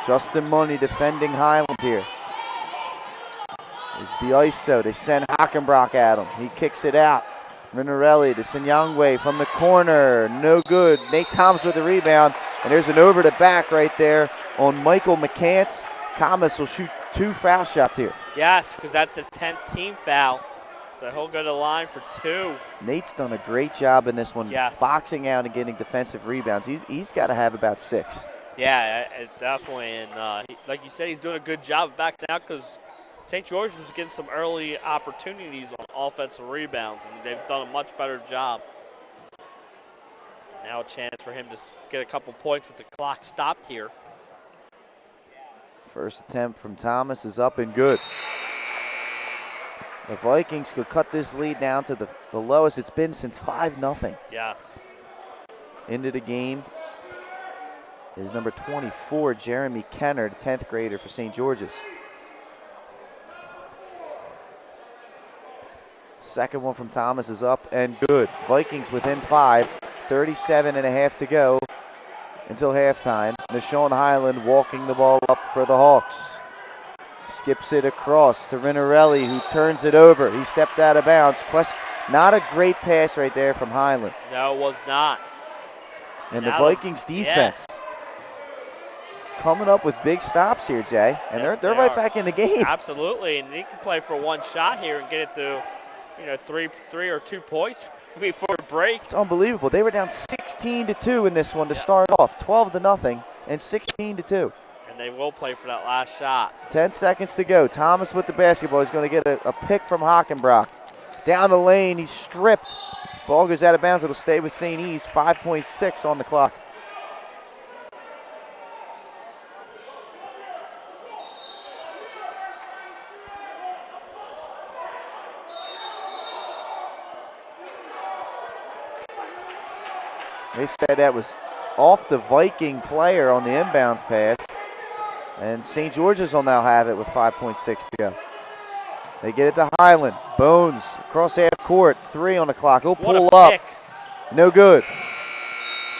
Justin Money defending Highland here. It's the ISO. They send Hockenbrock at him. He kicks it out. Rinarelli to Sinyangwe from the corner. No good. Nate Thomas with the rebound. And there's an over the back right there on Michael McCants. Thomas will shoot 2 foul shots here. Yes, because that's a 10th team foul. So he'll go to the line for 2. Nate's done a great job in this one, yes, boxing out and getting defensive rebounds. He's got to have about 6. Yeah, definitely. And like you said, he's doing a good job of backing out because St. George was getting some early opportunities on offensive rebounds, and they've done a much better job. Now a chance for him to get a couple points with the clock stopped here. First attempt from Thomas is up and good. The Vikings could cut this lead down to the lowest it's been since 5-0. Yes. Into the game is number 24, Jeremy Kenner, the 10th grader for St. George's. Second one from Thomas is up and good. Vikings within 5, 37.5 to go until halftime. Nishawn Highland walking the ball up for the Hawks. Skips it across to Rinarelli, who turns it over. He stepped out of bounds. Not a great pass right there from Highland. No, it was not. And the Vikings defense coming up with big stops here, Jay. And yes, they're right back in the game. Absolutely, and they can play for one shot here and get it to, 3 or 2 points before break. It's unbelievable. They were down 16-2 in this one to start off. 12-0 and 16-2. And they will play for that last shot. 10 seconds to go. Thomas with the basketball. He's going to get a pick from Hockenbrock. Down the lane. He's stripped. Ball goes out of bounds. It'll stay with St. E's. 5.6 on the clock. They said that was off the Viking player on the inbounds pass. And St. George's will now have it with 5.6 to go. They get it to Highland. Bones across half court. 3 on the clock. He'll pull up. Pick. No good.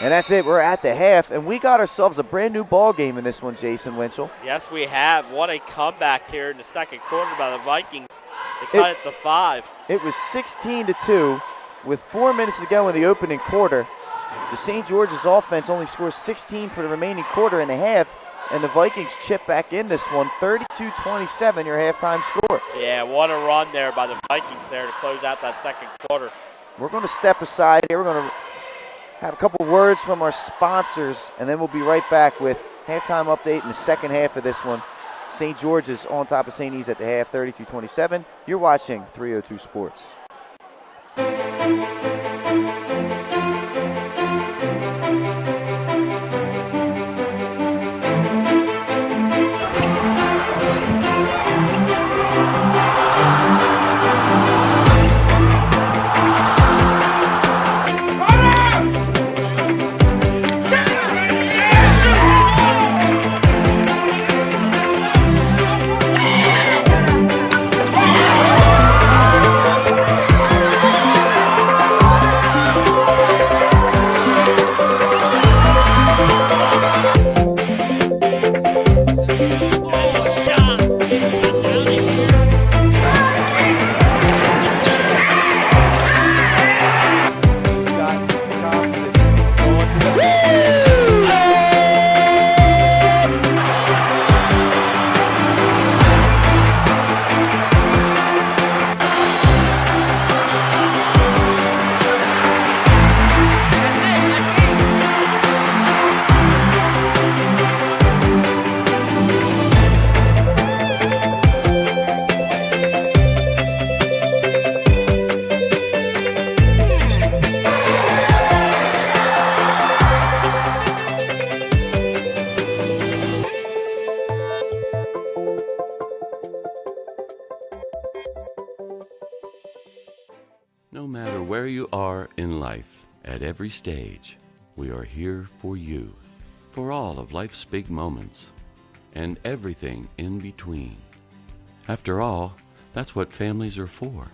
And that's it. We're at the half. And we got ourselves a brand new ball game in this one, Jason Winchell. Yes, we have. What a comeback here in the second quarter by the Vikings. They cut it to 5. It was 16-2 with 4 minutes to go in the opening quarter. The St. George's offense only scores 16 for the remaining quarter and a half, and the Vikings chip back in this one, 32-27, your halftime score. Yeah, what a run there by the Vikings there to close out that second quarter. We're going to step aside here. We're going to have a couple words from our sponsors, and then we'll be right back with halftime update in the second half of this one. St. George's on top of St. E's at the half, 32-27. You're watching 302 Sports. No matter where you are in life, at every stage, we are here for you, for all of life's big moments, and everything in between. After all, that's what families are for.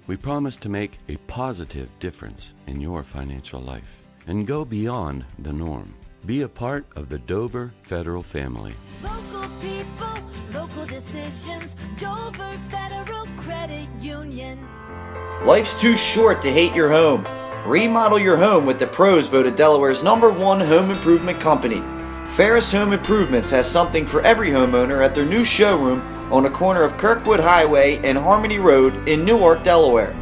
We promise to make a positive difference in your financial life and go beyond the norm. Be a part of the Dover Federal family. Local people, local decisions, Dover Federal Credit Union. Life's too short to hate your home. Remodel your home with the pros voted Delaware's #1 home improvement company. Ferris Home Improvements has something for every homeowner at their new showroom on the corner of Kirkwood Highway and Harmony Road in Newark, Delaware.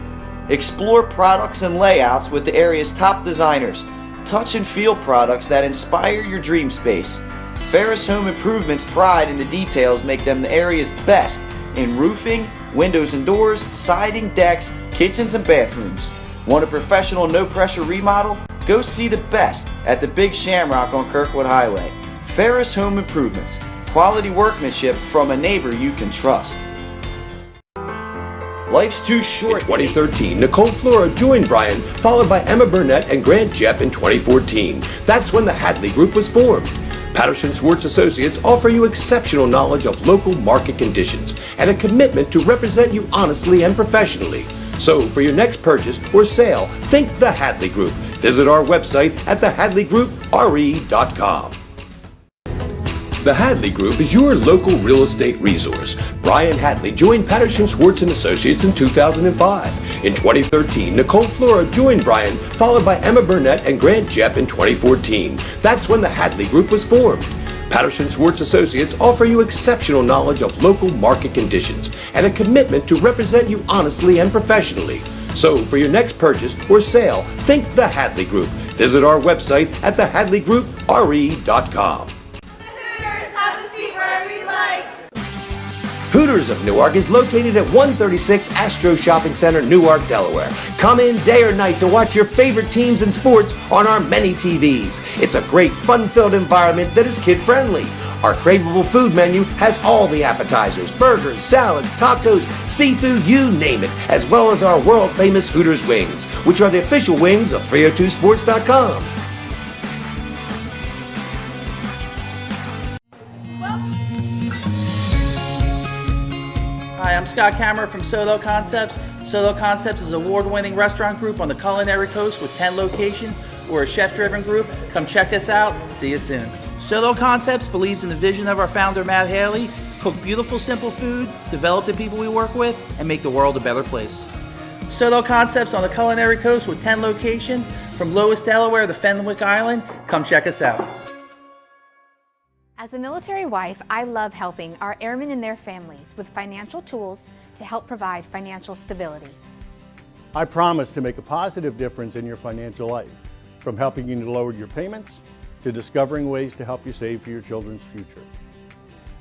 Explore products and layouts with the area's top designers. Touch and feel products that inspire your dream space. Ferris Home Improvements' pride in the details make them the area's best in roofing, windows and doors, siding, decks, kitchens and bathrooms. Want a professional no-pressure remodel? Go see the best at the Big Shamrock on Kirkwood Highway. Ferris Home Improvements. Quality workmanship from a neighbor you can trust. Life's too short. In 2013, Nicole Flora joined Brian, followed by Emma Burnett and Grant Jepp in 2014. That's when the Hadley Group was formed. Patterson Schwartz Associates offer you exceptional knowledge of local market conditions and a commitment to represent you honestly and professionally. So for your next purchase or sale, think the Hadley Group. Visit our website at thehadleygroup.re.com. The Hadley Group is your local real estate resource. Brian Hadley joined Patterson Schwartz Associates in 2005. In 2013, Nicole Flora joined Brian, followed by Emma Burnett and Grant Jepp in 2014. That's when the Hadley Group was formed. Patterson Schwartz Associates offer you exceptional knowledge of local market conditions and a commitment to represent you honestly and professionally. So for your next purchase or sale, think the Hadley Group. Visit our website at thehadleygroup.re.com. Hooters of Newark is located at 136 Astro Shopping Center, Newark, Delaware. Come in day or night to watch your favorite teams and sports on our many TVs. It's a great, fun-filled environment that is kid-friendly. Our craveable food menu has all the appetizers, burgers, salads, tacos, seafood, you name it, as well as our world-famous Hooters wings, which are the official wings of 302sports.com. Hi, I'm Scott Kammerer from Solo Concepts. Solo Concepts is an award-winning restaurant group on the culinary coast with 10 locations. We're a chef-driven group. Come check us out. See you soon. Solo Concepts believes in the vision of our founder, Matt Haley, cook beautiful, simple food, develop the people we work with, and make the world a better place. Solo Concepts on the culinary coast with 10 locations from Lewis, Delaware to Fenwick Island. Come check us out. As a military wife, I love helping our airmen and their families with financial tools to help provide financial stability. I promise to make a positive difference in your financial life, from helping you to lower your payments to discovering ways to help you save for your children's future.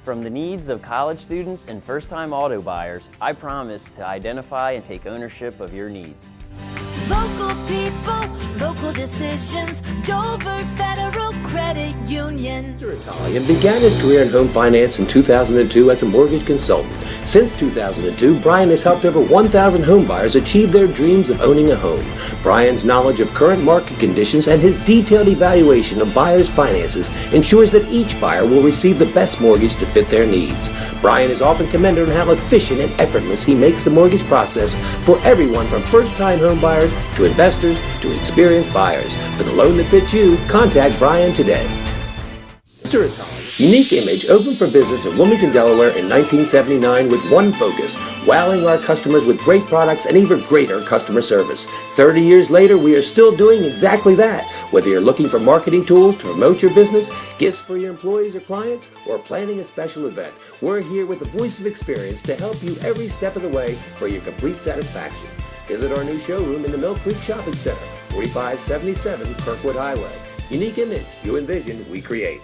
From the needs of college students and first-time auto buyers, I promise to identify and take ownership of your needs. Local people, local decisions, Dover Federal Credit Union. Mr. Italian began his career in home finance in 2002 as a mortgage consultant. Since 2002, Brian has helped over 1,000 home buyers achieve their dreams of owning a home. Brian's knowledge of current market conditions and his detailed evaluation of buyers' finances ensures that each buyer will receive the best mortgage to fit their needs. Brian is often commended on how efficient and effortless he makes the mortgage process for everyone from first-time home buyers to investors to experienced buyers. For the loan that fits you, contact Brian today. Mr. Italian. Unique Image opened for business in Wilmington, Delaware in 1979 with one focus: wowing our customers with great products and even greater customer service. 30 years later, we are still doing exactly that. Whether you're looking for marketing tools to promote your business, gifts for your employees or clients, or planning a special event, we're here with the voice of experience to help you every step of the way for your complete satisfaction. Visit our new showroom in the Mill Creek Shopping Center, 4577 Kirkwood Highway. Unique Image, you envision, we create.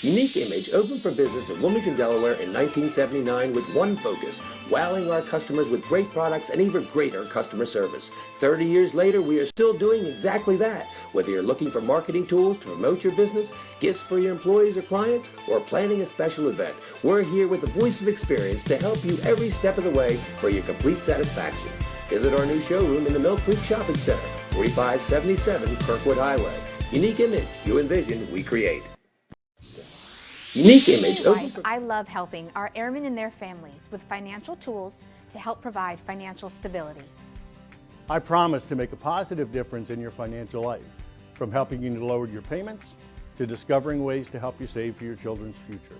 Unique Image opened for business in Wilmington, Delaware in 1979 with one focus: wowing our customers with great products and even greater customer service. 30 years later, we are still doing exactly that. Whether you're looking for marketing tools to promote your business, gifts for your employees or clients, or planning a special event, we're here with the voice of experience to help you every step of the way for your complete satisfaction. Visit our new showroom in the Mill Creek Shopping Center, 4577 Kirkwood Highway. Unique image, you envision, we create. Unique image. I love helping our airmen and their families with financial tools to help provide financial stability. I promise to make a positive difference in your financial life, from helping you to lower your payments to discovering ways to help you save for your children's future.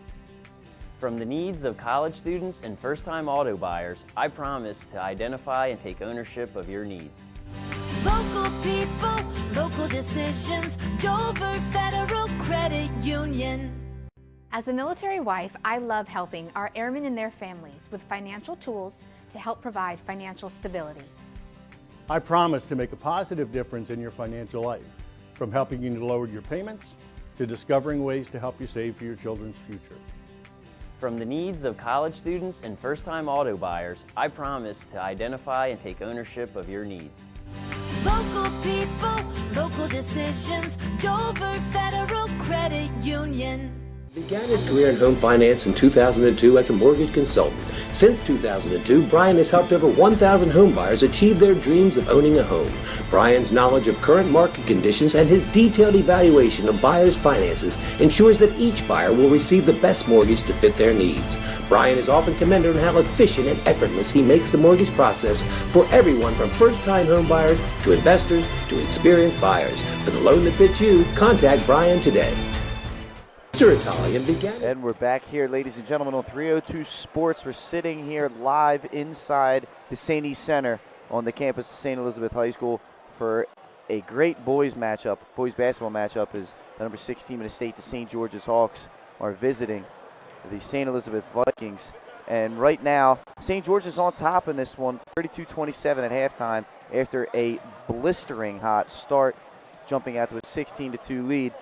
From the needs of college students and first-time auto buyers, I promise to identify and take ownership of your needs. Local people, local decisions, Dover Federal Credit Union. As a military wife, I love helping our airmen and their families with financial tools to help provide financial stability. I promise to make a positive difference in your financial life, from helping you to lower your payments to discovering ways to help you save for your children's future. From the needs of college students and first-time auto buyers, I promise to identify and take ownership of your needs. Local people, local decisions, Dover Federal Credit Union. Began his career in home finance in 2002 as a mortgage consultant. Since 2002, Brian has helped over 1,000 home buyers achieve their dreams of owning a home. Brian's knowledge of current market conditions and his detailed evaluation of buyers' finances ensures that each buyer will receive the best mortgage to fit their needs. Brian is often commended on how efficient and effortless he makes the mortgage process for everyone from first-time home buyers to investors to experienced buyers. For the loan that fits you, contact Brian today. Mr. Italian began. And we're back here, ladies and gentlemen, on 302 Sports. We're sitting here live inside the St. E Center on the campus of St. Elizabeth High School for a great boys matchup. Boys basketball matchup is the number 6 team in the state, the St. George's Hawks, are visiting the St. Elizabeth Vikings. And right now, St. George is on top in this one, 32-27 at halftime after a blistering hot start, jumping out to a 16-2 lead.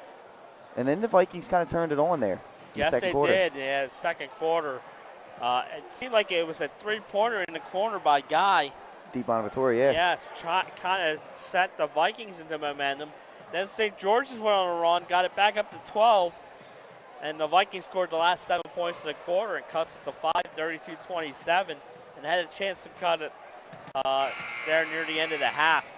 And then the Vikings kind of turned it on there. Yes, they did. Yeah, second quarter. It seemed like it was a three-pointer in the corner by Guy. Di Bonaventure, yeah. Yes, kind of set the Vikings into momentum. Then St. George's went on a run, got it back up to 12, and the Vikings scored the last 7 points of the quarter and cuts it to 5, 32-27, and had a chance to cut it there near the end of the half.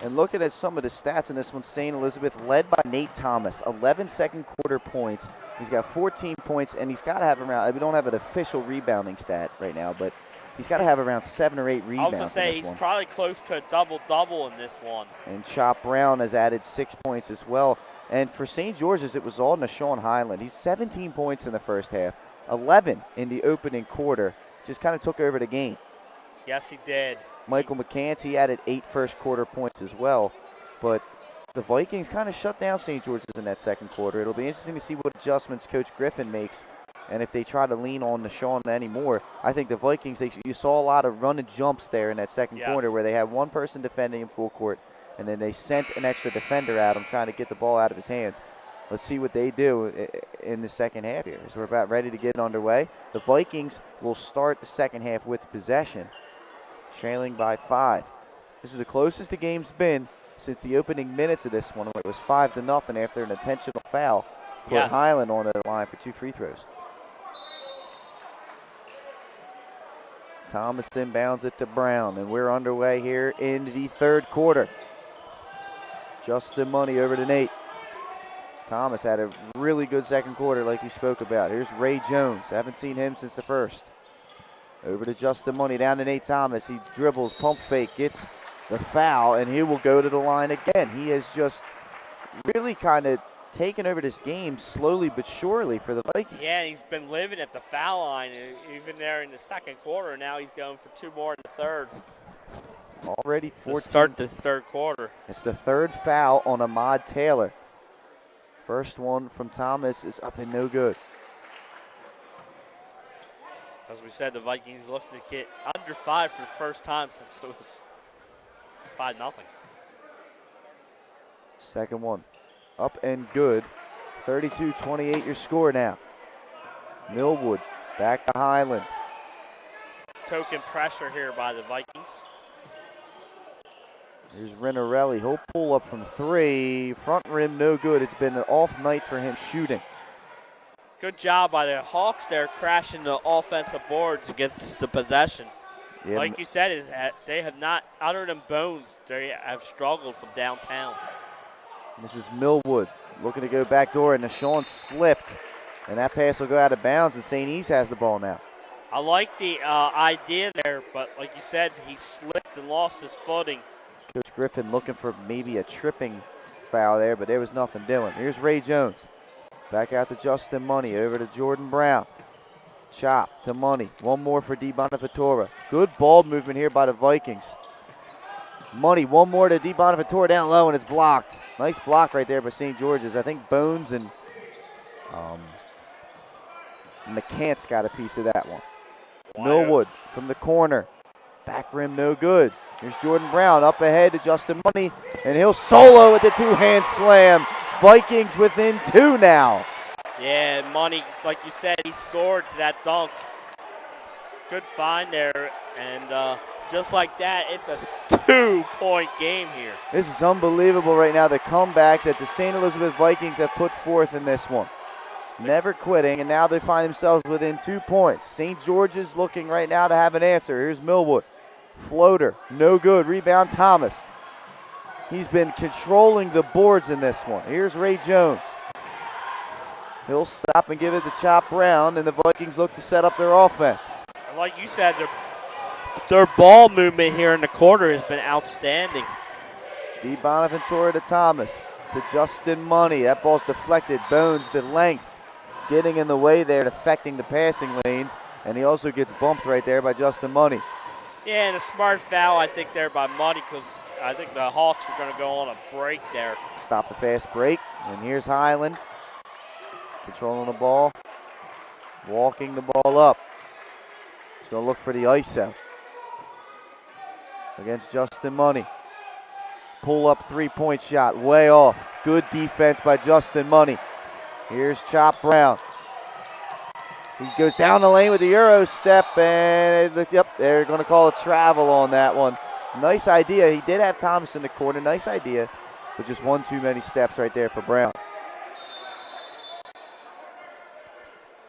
And looking at some of the stats in this one, St. Elizabeth led by Nate Thomas, 11 second quarter points. He's got 14 points, and he's got to have around, we don't have an official rebounding stat right now, but he's got to have around 7 or 8 rebounds. I was going to say he's probably close to a double-double in this one. And Chop Brown has added 6 points as well. And for St. George's, it was all Nashawn Highland. He's 17 points in the first half, 11 in the opening quarter. Just kind of took over the game. Yes, he did. Michael McCants, he added 8 first quarter points as well. But the Vikings kind of shut down St. George's in that second quarter. It'll be interesting to see what adjustments Coach Griffin makes and if they try to lean on Nashawn anymore. I think the Vikings, you saw a lot of run and jumps there in that second quarter where they had one person defending in full court, and then they sent an extra defender at him trying to get the ball out of his hands. Let's see what they do in the second half here. So we're about ready to get underway. The Vikings will start the second half with possession, trailing by 5. This is the closest the game's been since the opening minutes of this one. It was 5-0 after an intentional foul. Put Highland on the line for 2 free throws. Thomas inbounds it to Brown, and we're underway here in the third quarter. Justin Money over to Nate. Thomas had a really good second quarter like we spoke about. Here's Ray Jones. Haven't seen him since the first. Over to Justin Money, down to Nate Thomas. He dribbles, pump fake, gets the foul, and he will go to the line again. He has just really kind of taken over this game slowly but surely for the Vikings. Yeah, and he's been living at the foul line even there in the second quarter. Now he's going for 2 more in the third. Already 14. To start the third quarter. It's the third foul on Ahmad Taylor. First one from Thomas is up and no good. As we said, the Vikings looking to get under 5 for the first time since it was 5-0. Second one. Up and good. 32-28 your score now. Millwood back to Highland. Token pressure here by the Vikings. Here's Renarelli. He'll pull up from 3. Front rim no good. It's been an off night for him shooting. Good job by the Hawks there, crashing the offensive boards against the possession. Yeah, like you said, is that they have not, other than Bones, they have struggled from downtown. this is Millwood looking to go back door, and Nashawn slipped, and that pass will go out of bounds, and St. East has the ball now. I like the idea there, but like you said, he slipped and lost his footing. Coach Griffin looking for maybe a tripping foul there, but there was nothing doing. Here's Ray Jones. Back out to Justin Money, over to Jordan Brown. Chop to Money. One more for Di Bonaventura. Good ball movement here by the Vikings. Money, one more to Di Bonaventura down low, and it's blocked. Nice block right there by St. George's. I think Bones and McCants got a piece of that one. Millwood from the corner. Back rim, no good. Here's Jordan Brown up ahead to Justin Money, and he'll solo with the two-hand slam. Vikings within 2 now. Yeah, Money, like you said, he soared to that dunk. Good find there, and just like that, it's a 2-point game here. This is unbelievable right now, the comeback that the St. Elizabeth Vikings have put forth in this one. Never quitting, and now they find themselves within 2 points. St. George's looking right now to have an answer. Here's Millwood. Floater, no good. Rebound, Thomas. He's been controlling the boards in this one. Here's Ray Jones. He'll stop and give it to Chop Brown, and the Vikings look to set up their offense. And like you said, their ball movement here in the quarter has been outstanding. Di Bonaventura to Thomas, to Justin Money. That ball's deflected. Bones, the length, getting in the way there, affecting the passing lanes, and he also gets bumped right there by Justin Money. Yeah, and a smart foul, I think, there by Money, because I think the Hawks are going to go on a break there. Stop the fast break, and here's Highland. Controlling the ball, walking the ball up. He's going to look for the ISO against Justin Money. Pull up 3-point shot, way off. Good defense by Justin Money. Here's Chop Brown. He goes down the lane with the Euro step, and they're going to call a travel on that one. Nice idea. He did have Thomas in the corner. Nice idea, but just one too many steps right there for Brown.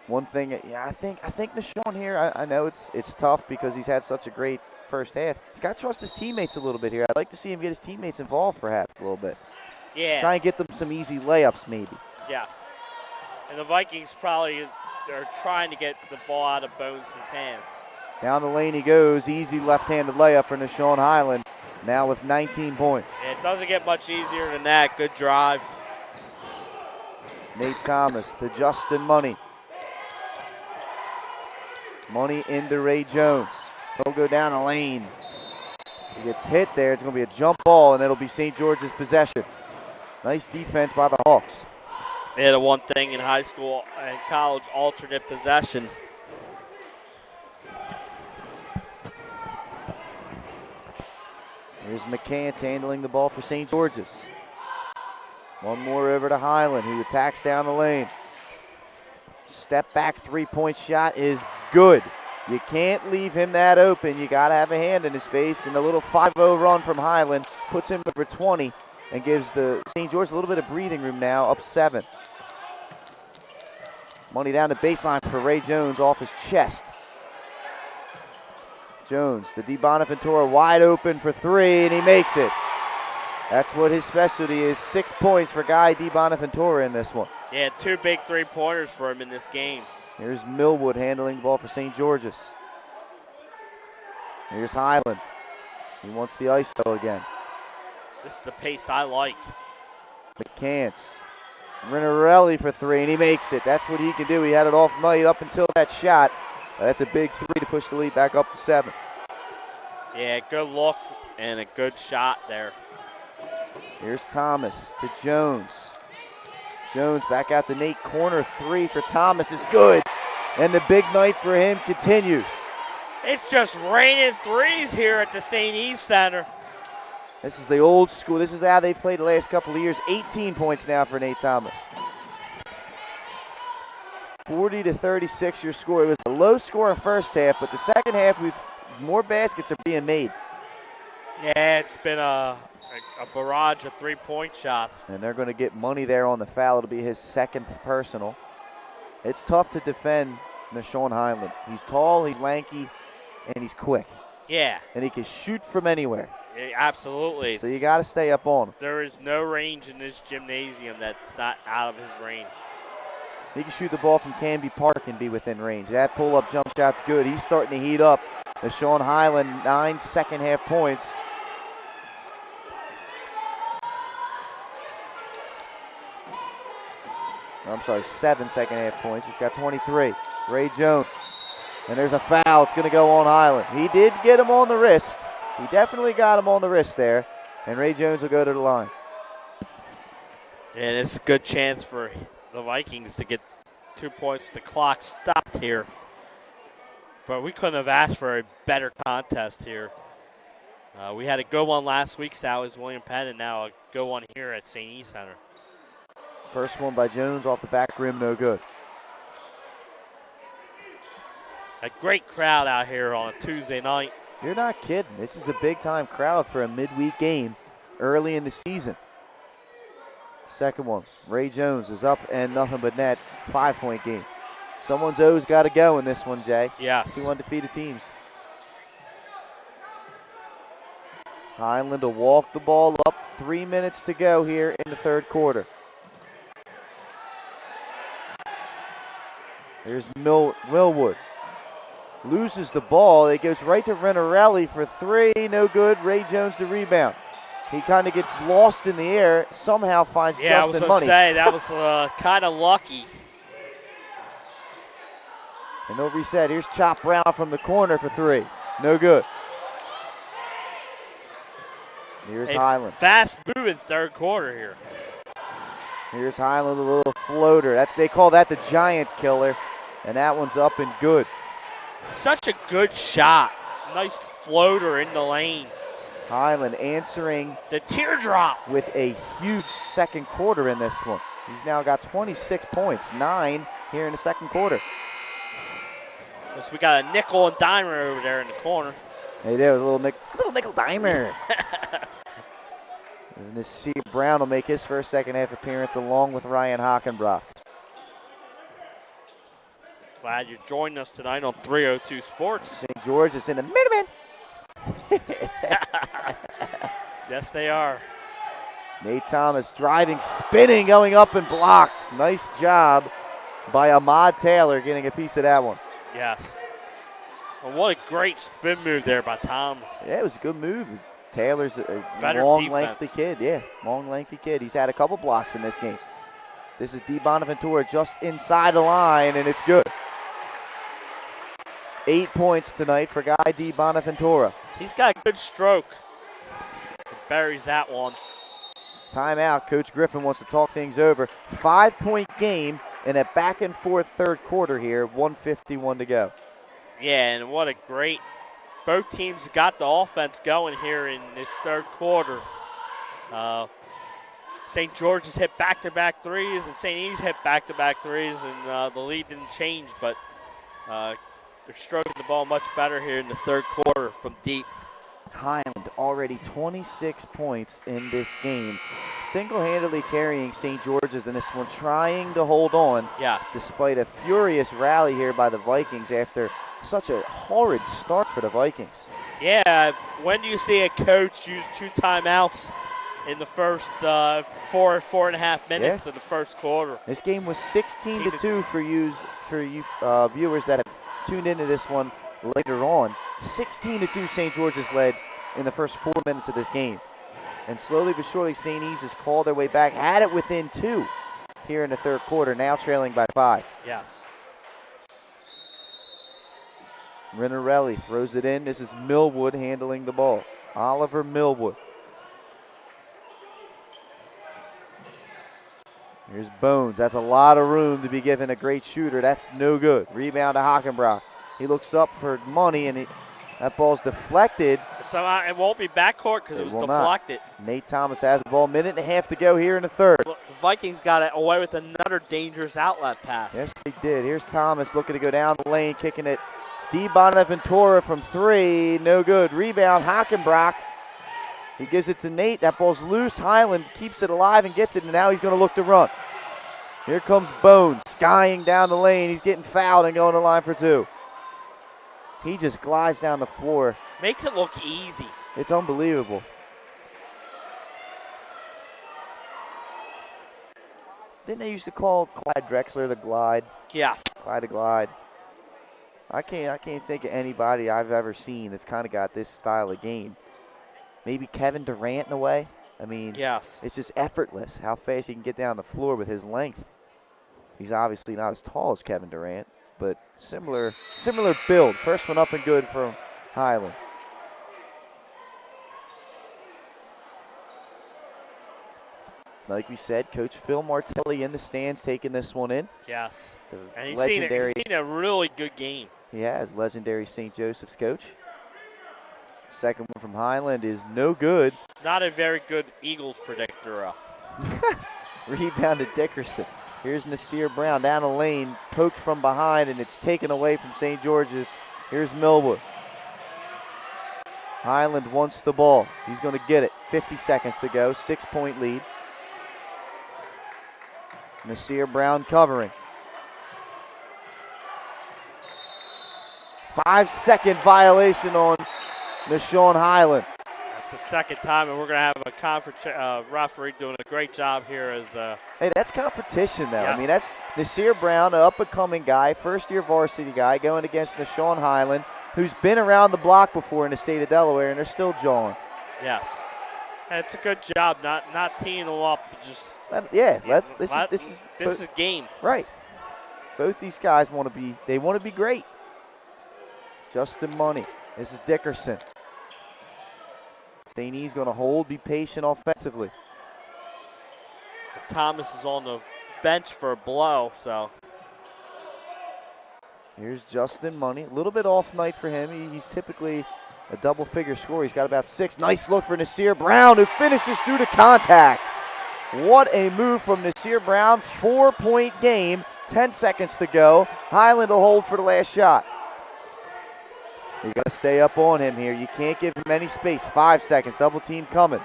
One thing, yeah, I think Nashawn here, I know it's tough because he's had such a great first half. He's got to trust his teammates a little bit here. I'd like to see him get his teammates involved perhaps a little bit. Yeah. Try and get them some easy layups maybe. Yes. And the Vikings probably are trying to get the ball out of Bones' hands. Down the lane he goes. Easy left-handed layup for Nashawn Highland. Now with 19 points. Yeah, it doesn't get much easier than that. Good drive. Nate Thomas to Justin Money. Money into Ray Jones. He'll go down the lane. He gets hit there. It's going to be a jump ball, and it'll be St. George's possession. Nice defense by the Hawks. Yeah, the one thing in high school and college, alternate possession. Here's McCants handling the ball for St. George's. One more over to Highland, who attacks down the lane. Step back 3-point shot is good. You can't leave him that open. You got to have a hand in his face. And a little 5-0 run from Highland puts him over 20 and gives the St. George a little bit of breathing room now, up 7. Money down the baseline for Ray Jones off his chest. Jones to Di Bonaventura, wide open for 3, and he makes it. That's what his specialty is. 6 points for Guy Di Bonaventura in this one. Yeah, 2 big 3-pointers for him in this game. Here's Millwood handling the ball for St. George's. Here's Highland. He wants the ISO again. This is the pace I like. McCants. Rinarelli for 3, and he makes it. That's what he can do. He had it off night up until that shot. That's a big 3 to push the lead back up to 7. Yeah, good look and a good shot there. Here's Thomas to Jones. Jones back out the Nate corner. 3 for Thomas is good. And the big night for him continues. It's just raining threes here at the St. East Center. This is the old school. This is how they played the last couple of years. 18 points now for Nate Thomas. 40-36 your score. It was a low score in first half, but the second half, more baskets are being made. Yeah, it's been a barrage of 3-point shots. And they're going to get Money there on the foul. It'll be his second personal. It's tough to defend Nashawn Highland. He's tall, he's lanky, and he's quick. Yeah, and he can shoot from anywhere. absolutely. So you got to stay up on him. There is no range in this gymnasium that's not out of his range. He can shoot the ball from Canby Park and be within range. That pull-up jump shot's good. He's starting to heat up. Sean Highland, 9 second-half points. I'm sorry, 7 second-half points. He's got 23. Ray Jones. And there's a foul. It's going to go on Highland. He did get him on the wrist. He definitely got him on the wrist there. And Ray Jones will go to the line. And it's a good chance for the Vikings to get 2 points with the clock stopped here. But we couldn't have asked for a better contest here. We had a good one last week, Sal, is William Penn, and now a good one here at St. E Center. First one by Jones off the back rim, no good. A great crowd out here on a Tuesday night. You're not kidding. This is a big-time crowd for a midweek game early in the season. Second one, Ray Jones is up and nothing but net. 5-point game. Someone's always got to go in this one, Jay. Yes. 2 undefeated teams. Highland will walk the ball up. 3 minutes to go here in the third quarter. Here's Millwood. Loses the ball. It goes right to Renarelli for 3. No good. Ray Jones the rebound. He kind of gets lost in the air. Somehow finds Yeah, I was Justin going Money. to say, that was kind of lucky. And they'll reset. Here's Chop Brown from the corner for 3. No good. Here's Highland. Fast-moving third quarter here. Here's Highland, a little floater. They call that the giant killer. And that one's up and good. Such a good shot. Nice floater in the lane. Highland answering the teardrop with a huge second quarter in this one. He's now got 26 points, 9 here in the second quarter. So we got a nickel and dimer over there in the corner. Hey there, a little nickel dimer. Nasir Brown will make his first second half appearance along with Ryan Hockenbrock. Glad you joined us tonight on 302 Sports. St. George is in the Minutemen. Yes, they are. Nate Thomas driving, spinning, going up and blocked. Nice job by Ahmad Taylor getting a piece of that one. Yes. Well, what a great spin move there by Thomas. Yeah, it was a good move. Taylor's a Better long, defense. lengthy kid. Yeah, long, lengthy kid. He's had a couple blocks in this game. This is Di Bonaventura just inside the line, and it's good. 8 points tonight for Guy Di Bonaventura. He's got a good stroke. He buries that one. Timeout. Coach Griffin wants to talk things over. 5-point game in a back-and-forth third quarter here. 1:51 to go. Yeah, and what a great – both teams got the offense going here in this third quarter. St. George's hit back-to-back threes, and St. E's hit back-to-back threes, and the lead didn't change, but they're stroking the ball much better here in the third quarter from deep. Highland already 26 points in this game. Single-handedly carrying St. George's in this one, trying to hold on. Yes. Despite a furious rally here by the Vikings after such a horrid start for the Vikings. Yeah, when do you see a coach use 2 timeouts in the first 4.5 minutes of the first quarter? This game was 16-2 for you viewers that have tuned into this one later on. 16-2 St. George's led in the first 4 minutes of this game. And slowly but surely St. E's has called their way back, had it within 2 here in the third quarter, now trailing by 5. Yes. Renarelli throws it in. This is Millwood handling the ball. Oliver Millwood. Here's Bones. That's a lot of room to be given a great shooter. That's no good. Rebound to Hockenbrock. He looks up for money, and that ball's deflected. So it won't be backcourt because it was deflected. Nate Thomas has the ball. 1.5 minutes to go here in the third. The Vikings got it away with another dangerous outlet pass. Yes, they did. Here's Thomas looking to go down the lane, kicking it. Di Bonaventura from 3. No good. Rebound, Hockenbrock. He gives it to Nate. That ball's loose. Highland keeps it alive and gets it, and now he's going to look to run. Here comes Bones, skying down the lane. He's getting fouled and going to line for 2. He just glides down the floor Makes it look easy. It's unbelievable. Didn't they used to call Clyde Drexler the Glide? Yes. Clyde the Glide. I can't think of anybody I've ever seen that's kind of got this style of game. Maybe Kevin Durant in a way. I mean, yes. It's just effortless how fast he can get down the floor with his length. He's obviously not as tall as Kevin Durant, but similar build. First one up and good from Highland. Like we said, Coach Phil Martelli in the stands taking this one in. Yes. And he's Legendary. seen a really good game. He has, legendary St. Joseph's coach. Second one from Highland is no good. Not a very good Eagles predictor. Rebound to Dickerson. Here's Nasir Brown down the lane, poked from behind, and it's taken away from St. George's. Here's Millwood. Highland wants the ball. He's going to get it. 50 seconds to go, 6-point lead. Nasir Brown covering. 5-second violation on Nashawn Highland. That's the second time, and we're going to have a conference referee doing a great job here as Hey, that's competition, though. Yes. I mean, that's Nasir Brown, an up-and-coming guy, first-year varsity guy, going against Nashawn Highland, who's been around the block before in the state of Delaware, and they're still jawing. Yes. And it's a good job not teeing them up, just This is a game. Right. Both these guys want to be great. Justin Money. This is Dickerson. St. E's going to hold, be patient offensively. Thomas is on the bench for a blow, so. Here's Justin Money. A little bit off night for him. He's typically a double-figure scorer. He's got about 6. Nice look for Nasir Brown, who finishes through the contact. What a move from Nasir Brown. 4-point game. 10 seconds to go. Highland will hold for the last shot. You got to stay up on him here. You can't give him any space. 5 seconds. Double team coming.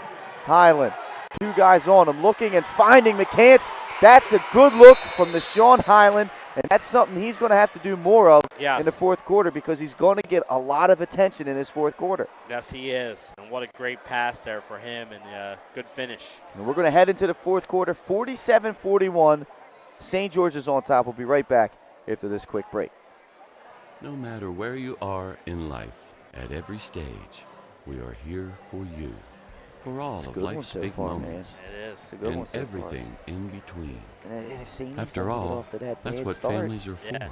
Highland. 2 guys on him. Looking and finding McCants. That's a good look from Nashawn Highland. And that's something he's going to have to do more of in the fourth quarter because he's going to get a lot of attention in this fourth quarter. Yes, he is. And what a great pass there for him and good finish. And we're going to head into the fourth quarter. 47-41. St. George is on top. We'll be right back after this quick break. No matter where you are in life, at every stage, we are here for you. For all of life's big moments. It is. And everything in between. And After all, that's what families are for. Yeah.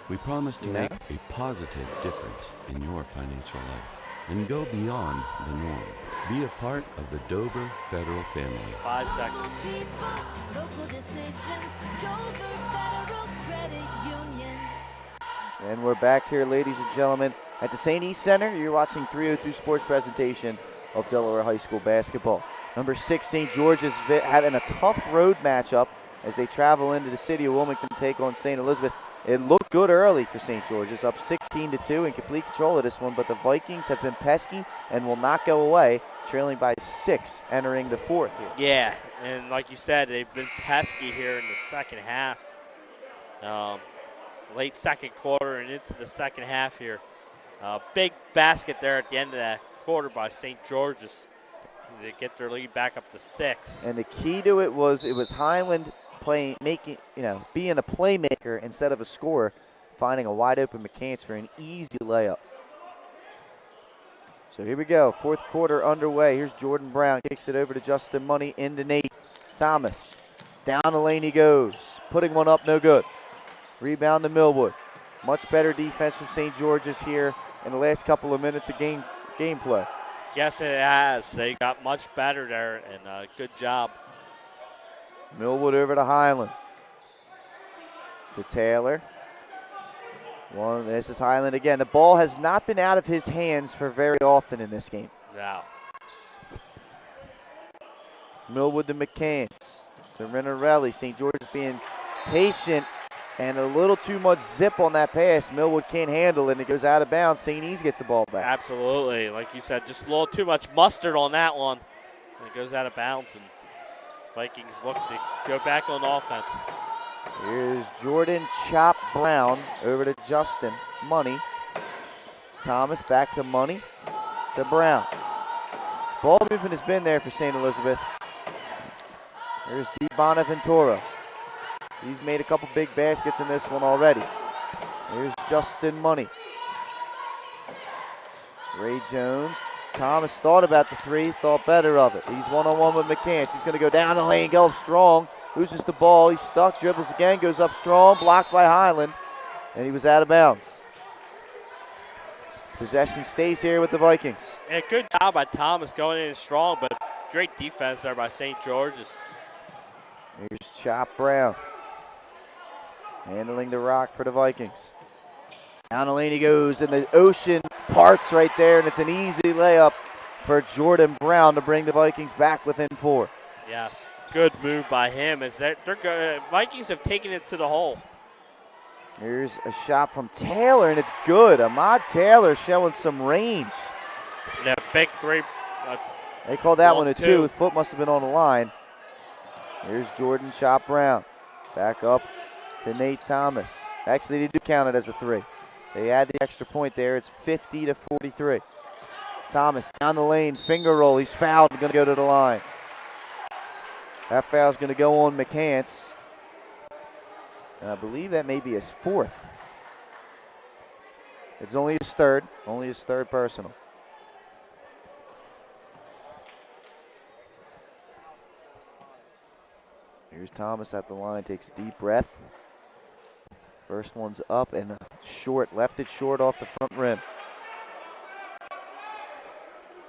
We promise to make a positive difference in your financial life and go beyond the norm. Be a part of the Dover Federal family. 5 seconds. Local decisions, Dover Federal Credit Union. And we're back here, ladies and gentlemen, at the St. East Center. You're watching 302 Sports presentation of Delaware High School basketball. Number 6, St. George's having a tough road matchup as they travel into the city of Wilmington to take on St. Elizabeth. It looked good early for St. George's, up 16-2 in complete control of this one, but the Vikings have been pesky and will not go away, trailing by 6 entering the fourth here. Yeah, and like you said, they've been pesky here in the second half. Late second quarter and into the second half here. Big basket there at the end of that quarter by St. George's to get their lead back up to 6. And the key to it was Highland being a playmaker instead of a scorer, finding a wide open McCants for an easy layup. So here we go, fourth quarter underway. Here's Jordan Brown, kicks it over to Justin Money, into Nate Thomas. Down the lane he goes, putting one up, no good. Rebound to Millwood. Much better defense from St. George's here in the last couple of minutes of gameplay. Yes, it has. They got much better there, and good job. Millwood over to Highland. To Taylor. This is Highland again. The ball has not been out of his hands for very often in this game. Now. Millwood to McCants. To Renarelli. St. George being patient and a little too much zip on that pass. Millwood can't handle it, and it goes out of bounds. St. E's gets the ball back. Absolutely. Like you said, just a little too much mustard on that one. And it goes out of bounds, and Vikings look to go back on offense. Here's Jordan Chop Brown over to Justin Money. Thomas back to Money. to Brown. Ball movement has been there for St. Elizabeth. There's Di Bonaventura. He's made a couple big baskets in this one already. Here's Justin Money. Ray Jones. Thomas thought about the three, thought better of it. He's one-on-one with McCants. He's going to go down the lane, go up strong. Loses the ball. He's stuck, dribbles again, goes up strong, blocked by Highland, and he was out of bounds. Possession stays here with the Vikings. Yeah, good job by Thomas going in strong, but great defense there by St. George's. Here's Chop Brown. Handling the rock for the Vikings. Down the lane he goes, and the ocean parts right there, and it's an easy layup for Jordan Brown to bring the Vikings back within 4. Yes, good move by him. As Vikings have taken it to the hole. Here's a shot from Taylor, and it's good. Ahmad Taylor showing some range. Yeah, big three. They called that one a 2. two. His foot must have been on the line. Here's Jordan Chop Brown. Back up to Nate Thomas. Actually, they do count it as a 3. They add the extra point there. It's 50-43. Thomas down the lane, finger roll. He's fouled and going to go to the line. That foul's going to go on McCants. And I believe that may be his 4th. It's only his 3rd personal. Here's Thomas at the line, takes a deep breath. First one's up and short, left it short off the front rim.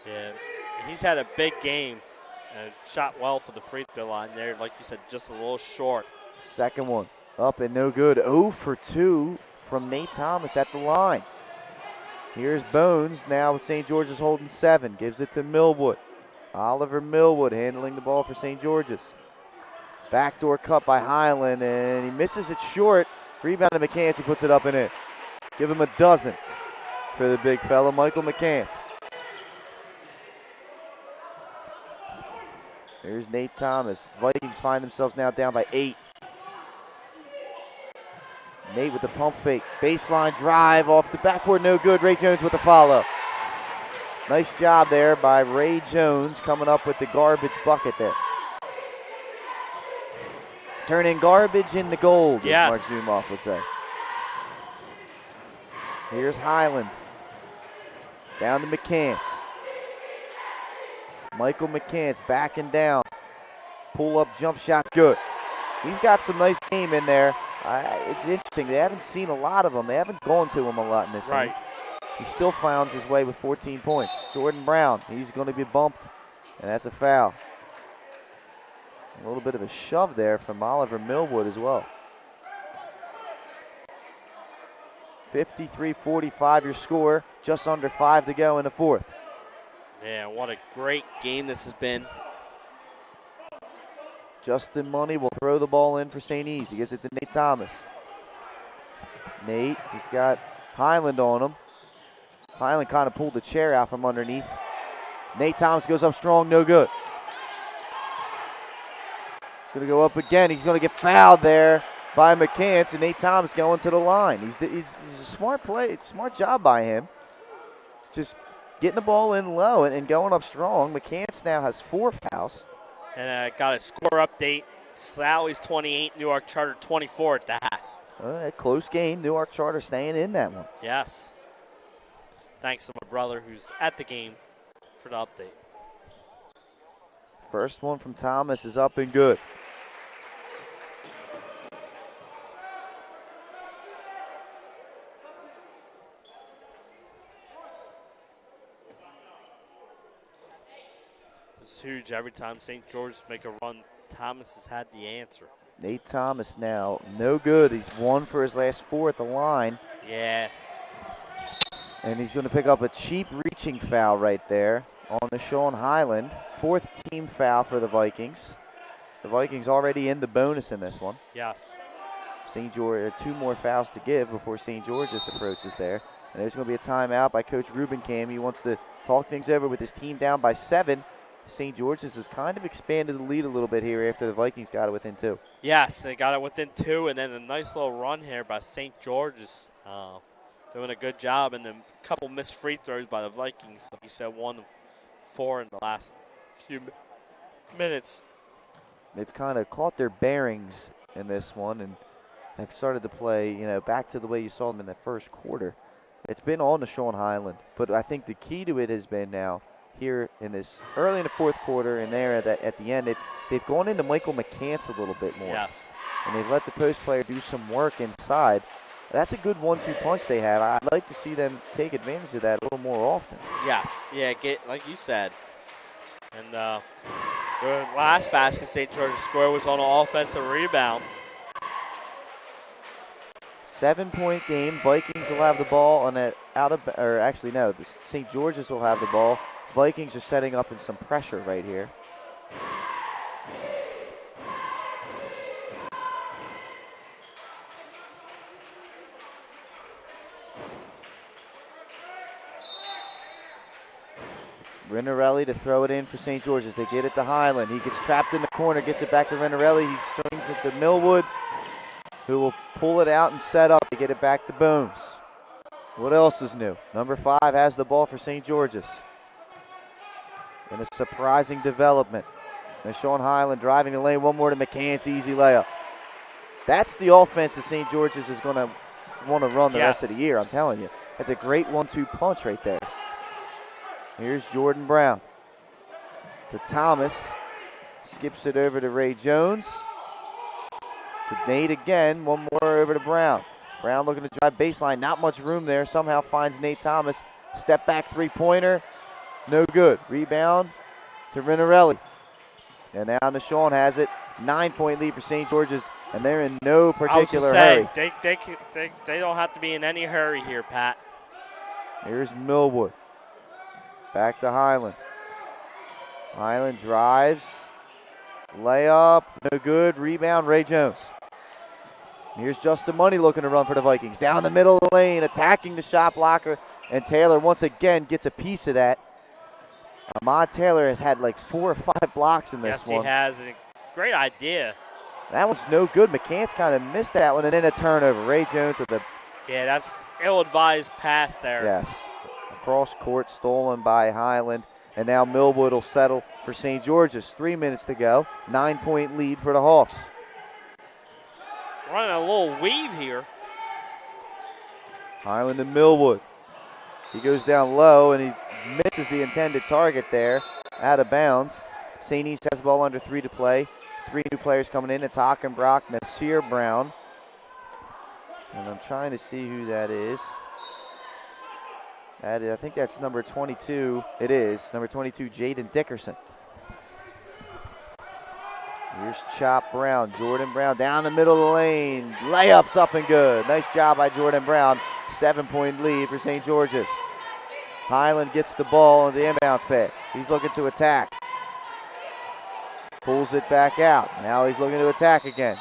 Yeah, he's had a big game and shot well for the free throw line there. Like you said, just a little short. Second one, up and no good. 0 for 2 from Nate Thomas at the line. Here's Bones now with St. George's holding 7. Gives it to Millwood. Oliver Millwood handling the ball for St. George's. Backdoor cut by Highland, and he misses it short. Rebound to McCants, who puts it up and in. Give him a dozen for the big fella, Michael McCants. Here's Nate Thomas. Vikings find themselves now down by 8. Nate with the pump fake. Baseline drive off the backboard, no good. Ray Jones with the follow. Nice job there by Ray Jones coming up with the garbage bucket there. Turning garbage into gold, yes, as Mark Zumoff would say. Here's Highland. Down to McCants. Michael McCants backing down. Pull up jump shot, good. He's got some nice game in there. It's interesting. They haven't seen a lot of them. They haven't gone to him a lot in this game. He still finds his way with 14 points. Jordan Brown, he's going to be bumped, and that's a foul. A little bit of a shove there from Oliver Millwood as well. 53-45 your score. Just under 5 to go in the 4th. Yeah, what a great game this has been. Justin Money will throw the ball in for St. E's. He gives it to Nate Thomas. Nate, he's got Highland on him. Highland kind of pulled the chair out from underneath. Nate Thomas goes up strong, no good. He's going to go up again. He's going to get fouled there by McCants, and Nate Thomas going to the line. He's a smart play, smart job by him. Just getting the ball in low and going up strong. McCants now has 4 fouls. And got a score update. Sally's 28, Newark Charter 24 at the half. A close game. Newark Charter staying in that one. Yes. Thanks to my brother who's at the game for the update. First one from Thomas is up and good. It's huge. Every time St. George's make a run, Thomas has had the answer. Nate Thomas now, no good. He's 1 for his last 4 at the line. Yeah. And he's going to pick up a cheap reaching foul right there on the Sean Highland. 4th team foul for the Vikings. The Vikings already in the bonus in this one. Yes. St. George, 2 more fouls to give before St. George's approaches there. And there's going to be a timeout by Coach Ruben Cam. He wants to talk things over with his team down by 7. St. George's has kind of expanded the lead a little bit here after the Vikings got it within 2. Yes, they got it within 2, and then a nice little run here by St. George's. doing a good job, and a couple missed free throws by the Vikings. Like you said, 1 of 4 in the last few minutes. They've kind of caught their bearings in this one and have started to play, back to the way you saw them in the first quarter. It's been on to Sean Highland, but I think the key to it has been now here in this early in the fourth quarter and there at the end, they've gone into Michael McCants a little bit more. Yes. And they've let the post player do some work inside. That's a good 1-2 punch they have. I'd like to see them take advantage of that a little more often. Yes. Yeah, like you said. And the last basket St. George's score was on an offensive rebound. 7-point game. Vikings will have the ball on that the St. George's will have the ball. Vikings are setting up in some pressure right here. Renarelli to throw it in for St. George's. They get it to Highland. He gets trapped in the corner, gets it back to Renarelli. He swings it to Millwood, who will pull it out and set up to get it back to Bones. What else is new? Number 5 has the ball for St. George's. And a surprising development. And Sean Highland driving the lane. One more to McCants, easy layup. That's the offense that St. George's is going to want to run the rest of the year, I'm telling you. That's a great 1-2 punch right there. Here's Jordan Brown. To Thomas. Skips it over to Ray Jones. To Nate again. One more over to Brown. Brown looking to drive baseline. Not much room there. Somehow finds Nate Thomas. Step back three-pointer. No good. Rebound to Renarelli. And now Nashawn has it. 9-point lead for St. George's, and they're in no particular hurry. They don't have to be in any hurry here, Pat. Here's Millwood. Back to Highland. Highland drives. Layup. No good. Rebound, Ray Jones. Here's Justin Money looking to run for the Vikings. Down the middle of the lane, attacking the shot blocker, and Taylor once again gets a piece of that. Ahmad Taylor has had like 4 or 5 blocks in this one. Yes, he has. A great idea. That one's no good. McCants kind of missed that one, and then a turnover. Ray Jones with a... Yeah, that's ill-advised pass there. Yes. Cross court stolen by Highland, and now Millwood will settle for St. George's. 3 minutes to go. 9-point lead for the Hawks. Running a little weave here. Highland and Millwood. He goes down low, and he misses the intended target there. Out of bounds. St. East has the ball under 3 to play. 3 new players coming in. It's Hockenbrock, Nasir Brown. And I'm trying to see who that is. I think that's number 22. It is. Number 22, Jaden Dickerson. Here's Chop Brown. Jordan Brown down the middle of the lane. Layups up and good. Nice job by Jordan Brown. 7-point lead for St. George's. Highland gets the ball on the inbounds pass. He's looking to attack. Pulls it back out. Now he's looking to attack again.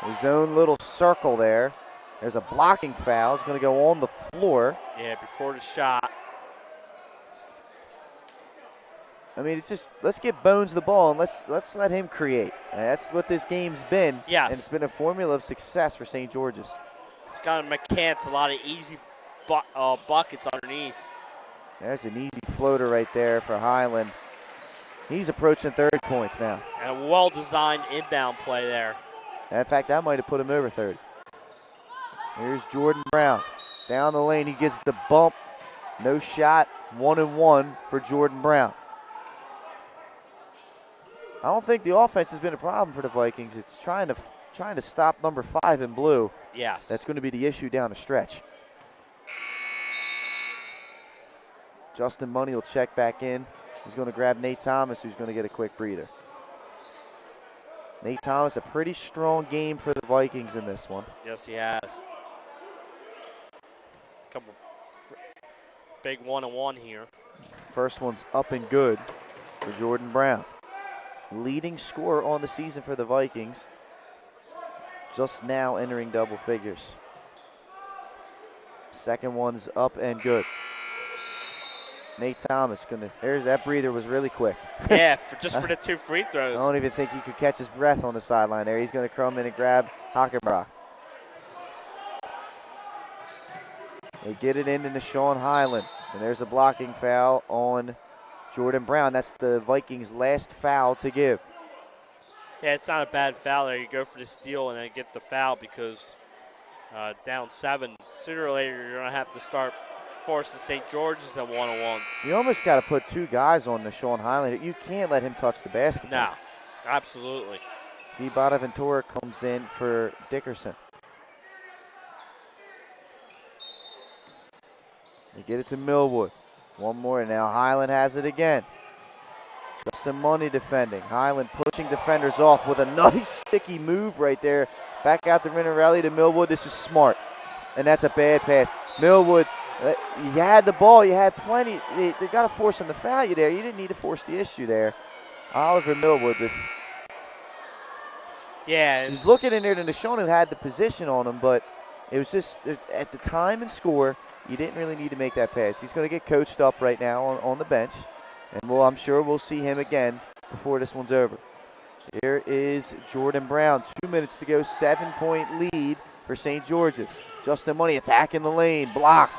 His own little circle there. There's a blocking foul. It's going to go on the floor. Yeah, before the shot. I mean, it's just, let's get Bones the ball and let's let him create. And that's what this game's been. Yes. And it's been a formula of success for St. George's. It's got McCants, a lot of easy buckets underneath. There's an easy floater right there for Highland. He's approaching 30 points now. And a well-designed inbound play there. And in fact, that might have put him over 30. Here's Jordan Brown. Down the lane, he gets the bump. No shot, 1-and-1 for Jordan Brown. I don't think the offense has been a problem for the Vikings. It's trying to stop number 5 in blue. Yes. That's going to be the issue down the stretch. Justin Money will check back in. He's going to grab Nate Thomas, who's going to get a quick breather. Nate Thomas, a pretty strong game for the Vikings in this one. Yes, he has. Couple big 1-and-1 here. First one's up and good for Jordan Brown. Leading scorer on the season for the Vikings. Just now entering double figures. Second one's up and good. Nate Thomas there's that breather was really quick. Yeah, for the 2 free throws. I don't even think he could catch his breath on the sideline there. He's going to come in and grab Hockenbrock. They get it into Sean Highland. And there's a blocking foul on Jordan Brown. That's the Vikings' last foul to give. Yeah, it's not a bad foul there. You go for the steal and then get the foul because down 7. Sooner or later, you're going to have to start forcing St. George's at one-on-ones. You almost got to put 2 guys on the Sean Highland. You can't let him touch the basketball. No, absolutely. Di Bonaventura comes in for Dickerson. They get it to Millwood. One more, and now Highland has it again. Justin Money defending. Highland pushing defenders off with a nice sticky move right there. Back out to Rinarelli to Millwood. This is smart, and that's a bad pass. Millwood, you had the ball. You had plenty. They got to force him to foul you there. You didn't need to force the issue there. Oliver Millwood. Yeah. He's looking in there to Nashon, who had the position on him, but it was just at the time and score, you didn't really need to make that pass. He's going to get coached up right now on the bench, and I'm sure we'll see him again before this one's over. Here is Jordan Brown. 2 minutes to go, 7-point lead for St. George's. Justin Money attacking the lane, blocked.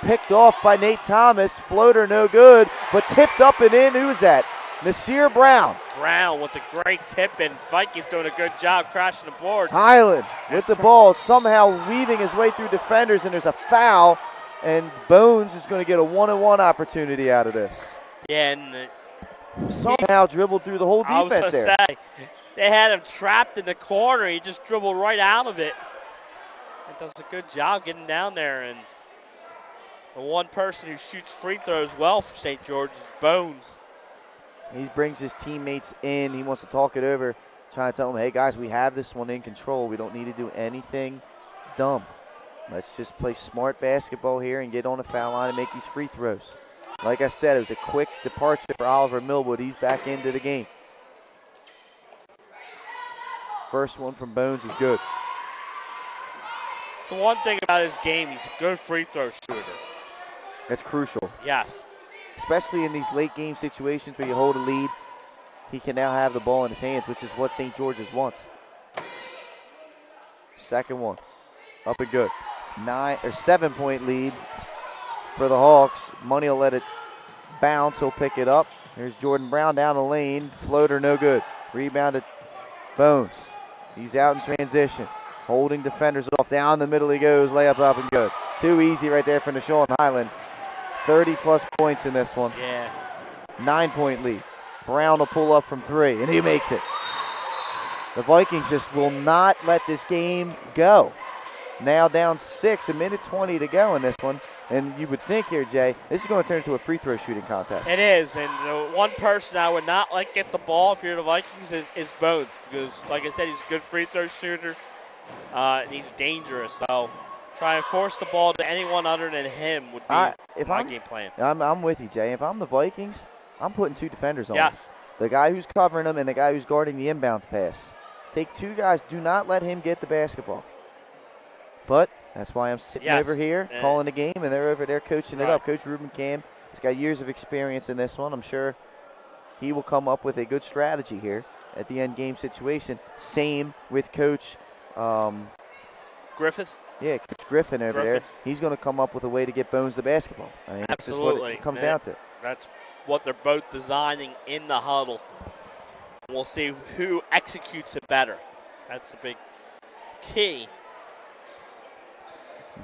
Picked off by Nate Thomas. Floater no good, but tipped up and in. Who is that? Nasir Brown. Brown with a great tip, and Vikings doing a good job crashing the board. Highland with the ball, somehow weaving his way through defenders, and there's a foul, and Bones is going to get a one-on-one opportunity out of this. Yeah, and somehow dribbled through the whole defense I was going there. to say, they had him trapped in the corner. He just dribbled right out of it. It does a good job getting down there, and the one person who shoots free throws well for St. George is Bones. He brings his teammates in. He wants to talk it over, trying to tell them, hey, guys, we have this one in control. We don't need to do anything dumb. Let's just play smart basketball here and get on the foul line and make these free throws. Like I said, it was a quick departure for Oliver Millwood. He's back into the game. First one from Bones is good. So one thing about his game, he's a good free throw shooter. That's crucial. Yes. Especially in these late game situations where you hold a lead, he can now have the ball in his hands, which is what St. George's wants. Second one, up and good. 7-point lead for the Hawks. Money will let it bounce. He'll pick it up. There's Jordan Brown down the lane. Floater no good. Rebounded Bones. He's out in transition. Holding defenders off. Down the middle he goes. Layup up and good. Too easy right there for Nashon Highland. 30-plus points in this one. Yeah. 9-point lead. Brown will pull up from 3, and he makes it. The Vikings just will not let this game go. Now down 6, 1:20 to go in this one. And you would think here, Jay, this is going to turn into a free throw shooting contest. It is, and the one person I would not let get the ball if you're the Vikings is Bones, because, like I said, he's a good free throw shooter, and he's dangerous. So try and force the ball to anyone other than him would be my game plan. I'm with you, Jay. If I'm the Vikings, I'm putting 2 defenders on. Yes. The guy who's covering him and the guy who's guarding the inbounds pass. Take 2 guys. Do not let him get the basketball. But that's why I'm sitting over here calling the game, and they're over there coaching it up. Coach Ruben Cam has got years of experience in this one. I'm sure he will come up with a good strategy here at the end game situation. Same with Coach Griffith. Yeah, Coach Griffin over there. He's going to come up with a way to get Bones the basketball. I mean, absolutely. That's just what it comes down to. That's what they're both designing in the huddle. We'll see who executes it better. That's a big key.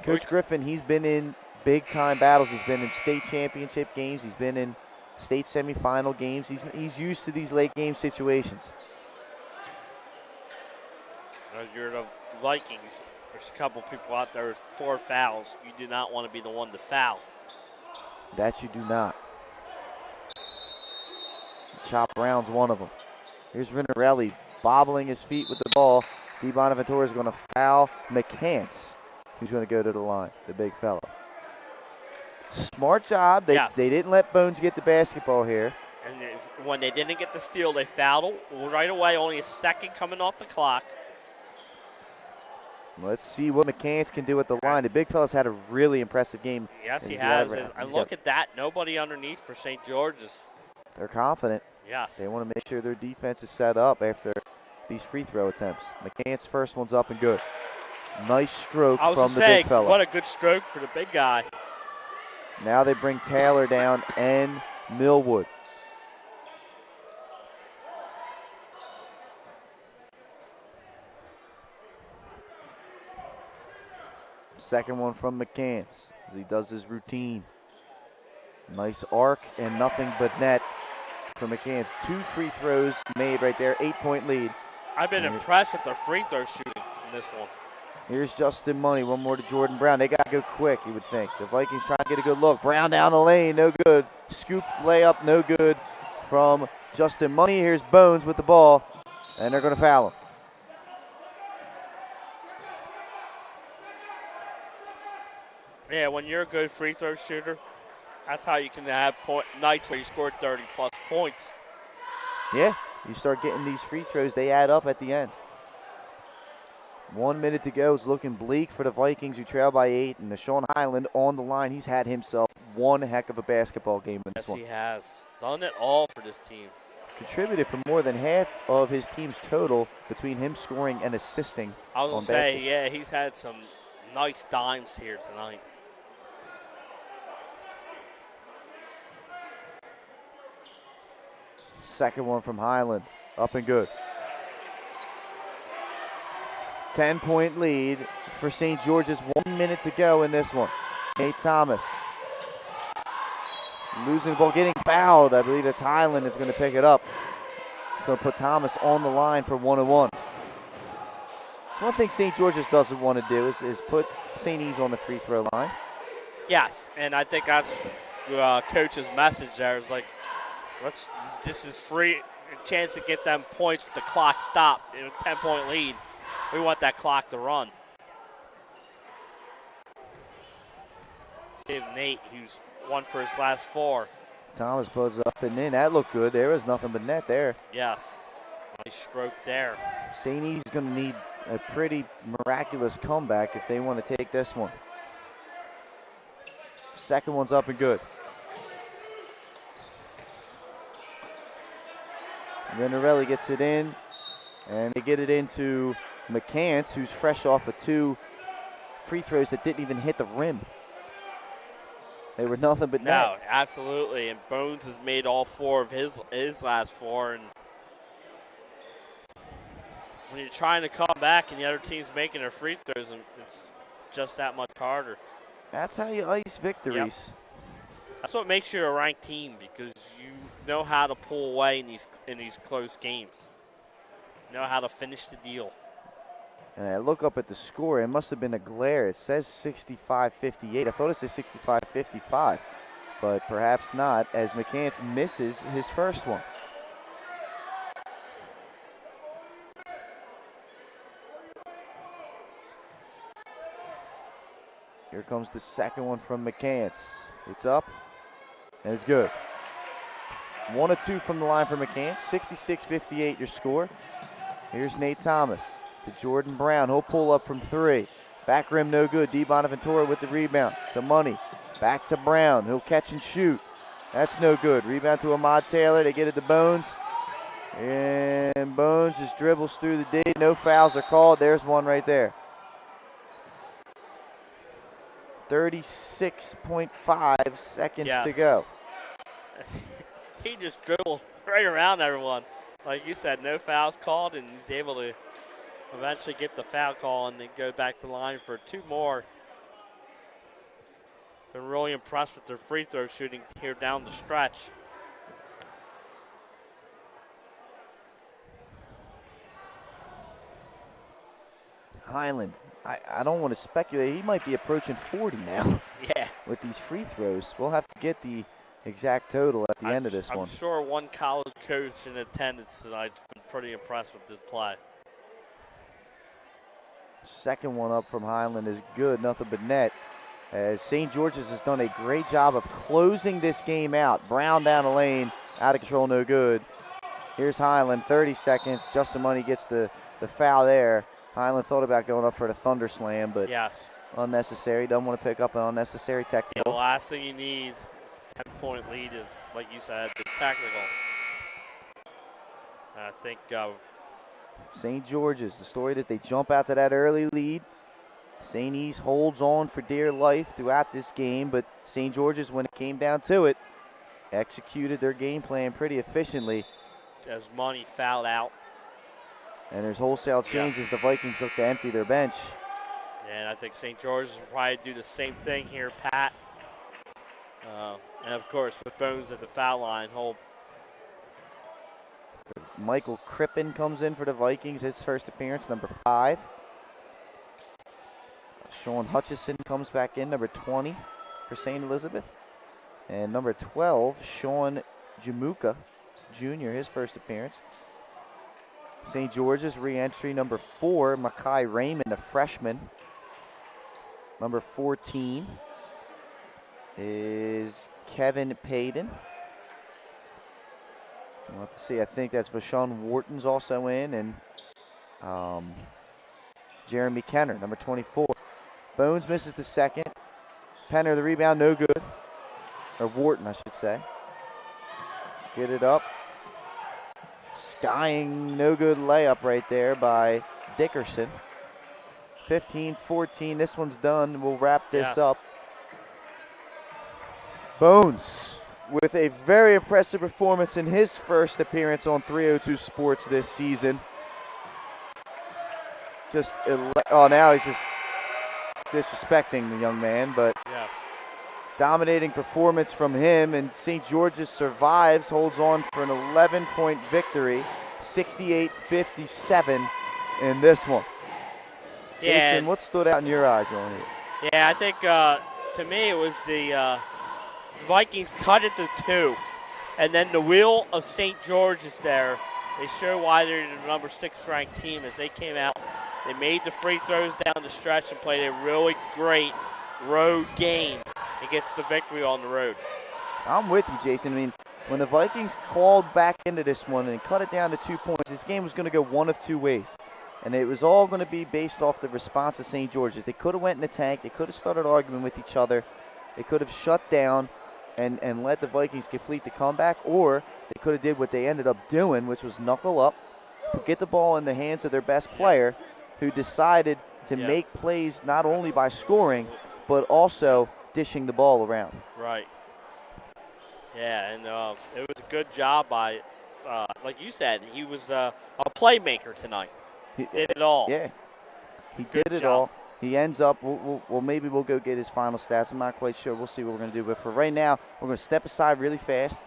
Coach Griffin, he's been in big-time battles. He's been in state championship games. He's been in state semifinal games. He's used to these late-game situations. You're the Vikings. There's a couple people out there with 4 fouls. You do not want to be the one to foul. That you do not. Chop Brown's one of them. Here's Rinarelli bobbling his feet with the ball. Di Bonaventura is going to foul McCants, who's going to go to the line, the big fella. Smart job. They didn't let Bones get the basketball here. And when they didn't get the steal, they fouled right away. Only a second coming off the clock. Let's see what McCants can do at the line. The big fella's had a really impressive game. Yes, he has. And look at that. Nobody underneath for St. George's. They're confident. Yes. They want to make sure their defense is set up after these free throw attempts. McCants' first one's up and good. Nice stroke I was from to the say, big fella. what a good stroke for the big guy. Now they bring Taylor down and Millwood. Second one from McCants as he does his routine. Nice arc and nothing but net for McCants. 2 free throws made right there, 8-point lead. I've been impressed with their free throw shooting in this one. Here's Justin Money, one more to Jordan Brown. They got to go quick, you would think. The Vikings trying to get a good look. Brown down the lane, no good. Scoop layup, no good from Justin Money. Here's Bones with the ball, and they're going to foul him. Yeah, when you're a good free throw shooter, that's how you can have nights where you score 30-plus points. Yeah, you start getting these free throws, they add up at the end. 1 minute to go. It's looking bleak for the Vikings, who trail by 8. And Sean Highland on the line. He's had himself one heck of a basketball game in this one. Yes, he has. Done it all for this team. Contributed for more than half of his team's total between him scoring and assisting. I was on going to say, baskets. yeah, he's had some nice dimes here tonight. Second one from Highland. Up and good. 10-point lead for St. George's. 1 minute to go in this one. Nate Thomas losing the ball, getting fouled. I believe it's Highland is going to pick it up. It's going to put Thomas on the line for 1-1. One thing St. George's doesn't want to do is put St. E's on the free throw line. Yes, and I think that's coach's message there is like, this is free, a chance to get them points with the clock stopped. In a 10-point lead, we want that clock to run. Save Nate, who's won for his last 4. Thomas puts it up and in. That looked good. There was nothing but net there. Yes, nice stroke there. St. E's going to need a pretty miraculous comeback if they want to take this one. Second one's up and good. Renarelli gets it in, and they get it into McCants, who's fresh off of 2 free throws that didn't even hit the rim. They were nothing but net. No, absolutely. And Bones has made all 4 of his last 4. And when you're trying to come back and the other team's making their free throws, it's just that much harder. That's how you ice victories. Yep. That's what makes you a ranked team, because you know how to pull away in these close games. You know how to finish the deal. And I look up at the score. It must have been a glare. It says 65-58. I thought it said 65-55, but perhaps not, as McCants misses his first one. Here comes the second one from McCants. It's up, and it's good. 1 of 2 from the line for McCants. 66-58 your score. Here's Nate Thomas to Jordan Brown. He'll pull up from 3. Back rim no good. D. Bonaventura with the rebound to Money. Back to Brown. He'll catch and shoot. That's no good. Rebound to Ahmad Taylor. They get it to Bones. And Bones just dribbles through the D. No fouls are called. There's one right there. 36.5 seconds to go. He just dribbled right around everyone. Like you said, no fouls called, and he's able to eventually get the foul call and then go back to the line for 2 more. Been really impressed with their free throw shooting here down the stretch. Highland, I don't want to speculate. He might be approaching 40 now. Yeah. With these free throws. We'll have to get the exact total at the end of this one. I'm sure one college coach in attendance tonight has been pretty impressed with this play. Second one up from Highland is good, nothing but net. As St. George's has done a great job of closing this game out. Brown down the lane, out of control, no good. Here's Highland, 30 seconds. Justin Money gets the foul there. Highland thought about going up for the Thunder Slam, but yes, unnecessary. Doesn't want to pick up an unnecessary technical. Yeah, the last thing you need, 10-point lead, is, like you said, the technical. I think St. George's, the story that they jump out to that early lead, St. E's holds on for dear life throughout this game, but St. George's, when it came down to it, executed their game plan pretty efficiently. As Money fouled out. And there's wholesale changes. The Vikings look to empty their bench. And I think St. George's will probably do the same thing here, Pat. And, of course, with Bones at the foul line, Michael Crippen comes in for the Vikings, his first appearance, number 5. Sean Hutchison comes back in, number 20 for St. Elizabeth. And number 12, Sean Jamuka Jr., his first appearance. St. George's re-entry, number 4, Makai Raymond, the freshman. Number 14 is Kevin Payton. We'll have to see. I think that's Vashawn Wharton's also in, and Jeremy Kenner, number 24. Bones misses the second. Penner, the rebound, no good. Or Wharton, I should say. Get it up. Skying, no good layup right there by Dickerson. 15-14, this one's done. We'll wrap this up. Bones with a very impressive performance in his first appearance on 302 Sports this season. Now he's just disrespecting the young man, but dominating performance from him, and St. George's survives, holds on for an 11-point victory, 68-57 in this one. Yeah. Jason, what stood out in your eyes on it? Yeah, I think to me it was the Vikings cut it to 2, and then the wheel of St. George is there. They show why they're the number 6 ranked team as they came out. They made the free throws down the stretch and played a really great road game. It gets the victory on the road. I'm with you, Jason. I mean, when the Vikings called back into this one and cut it down to 2 points, this game was going to go one of 2 ways. And it was all going to be based off the response of St. George's. They could have went in the tank. They could have started arguing with each other. They could have shut down and let the Vikings complete the comeback, or they could have did what they ended up doing, which was knuckle up, get the ball in the hands of their best player, who decided to make plays not only by scoring, but also dishing the ball around. Right. Yeah, and it was a good job by, like you said, he was a playmaker tonight. He did it all. Yeah, he did it all. He ends up, maybe we'll go get his final stats. I'm not quite sure. We'll see what we're going to do. But for right now, we're going to step aside really fast,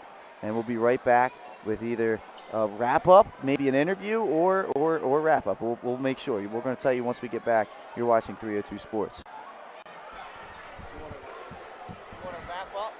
and we'll be right back with either a wrap-up, maybe an interview, or wrap-up. We'll make sure. We're going to tell you once we get back. You're watching 302 Sports. You want to wrap up?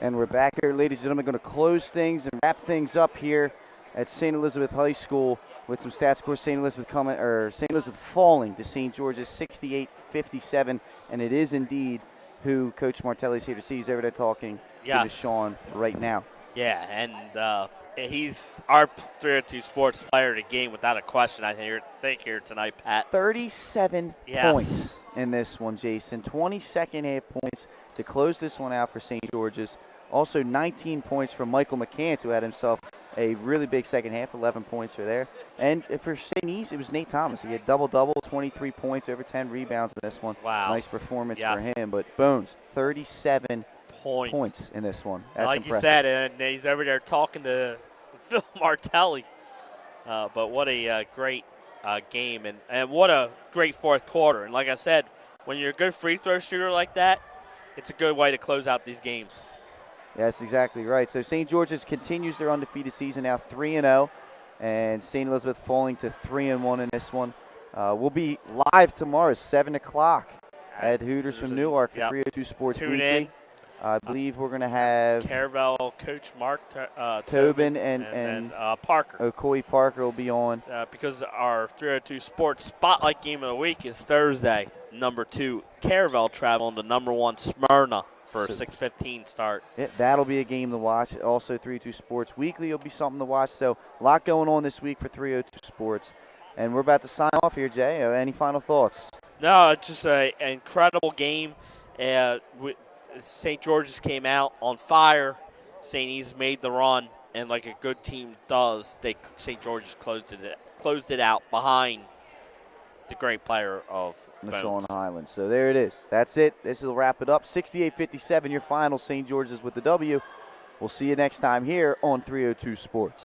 And we're back here, ladies and gentlemen, going to close things and wrap things up here at St. Elizabeth High School with some stats. Of course, St. Elizabeth falling to St. George's 68-57, and it is indeed who Coach Martelli's here to see. He's over there talking to Yes. Deshaun right now. Yeah, and he's our 302 Sports Player of the Game without a question, I think here tonight, Pat. 37 Yes. points in this one, Jason. 20 second half points to close this one out for St. George's. Also 19 points from Michael McCants, who had himself a really big second half, 11 points for there. And for St. East, it was Nate Thomas. He had double-double, 23 points, over 10 rebounds in this one. Wow. Nice performance Yes. for him. But Bones, 37 points in this one. That's like impressive. you said, and he's over there talking to Phil Martelli. But what a great game, and what a great fourth quarter. And like I said, when you're a good free throw shooter like that, it's a good way to close out these games. That's exactly right. So St. George's continues their undefeated season now 3-0, and St. Elizabeth falling to 3-1 in this one. We'll be live tomorrow, 7 o'clock at Hooters from Newark for Yep. 302 Sports Tune Weekly. in. I believe we're going to have Caravel coach Mark Tobin and and Parker. Okoye Parker will be on. Because our 302 Sports Spotlight Game of the Week is Thursday. Number 2, Caravel traveling to number 1, Smyrna for a 6:15 start. Yeah, that'll be a game to watch. Also, 302 Sports Weekly will be something to watch. So, a lot going on this week for 302 Sports. And we're about to sign off here, Jay. Any final thoughts? No, it's just an incredible game. St. George's came out on fire. St. E's made the run, and like a good team does, St. George's closed it out behind the great player of Deshaun Bones. Highland. So there it is. That's it. This will wrap it up. 68-57, your final. St. George's with the W. We'll see you next time here on 302 Sports.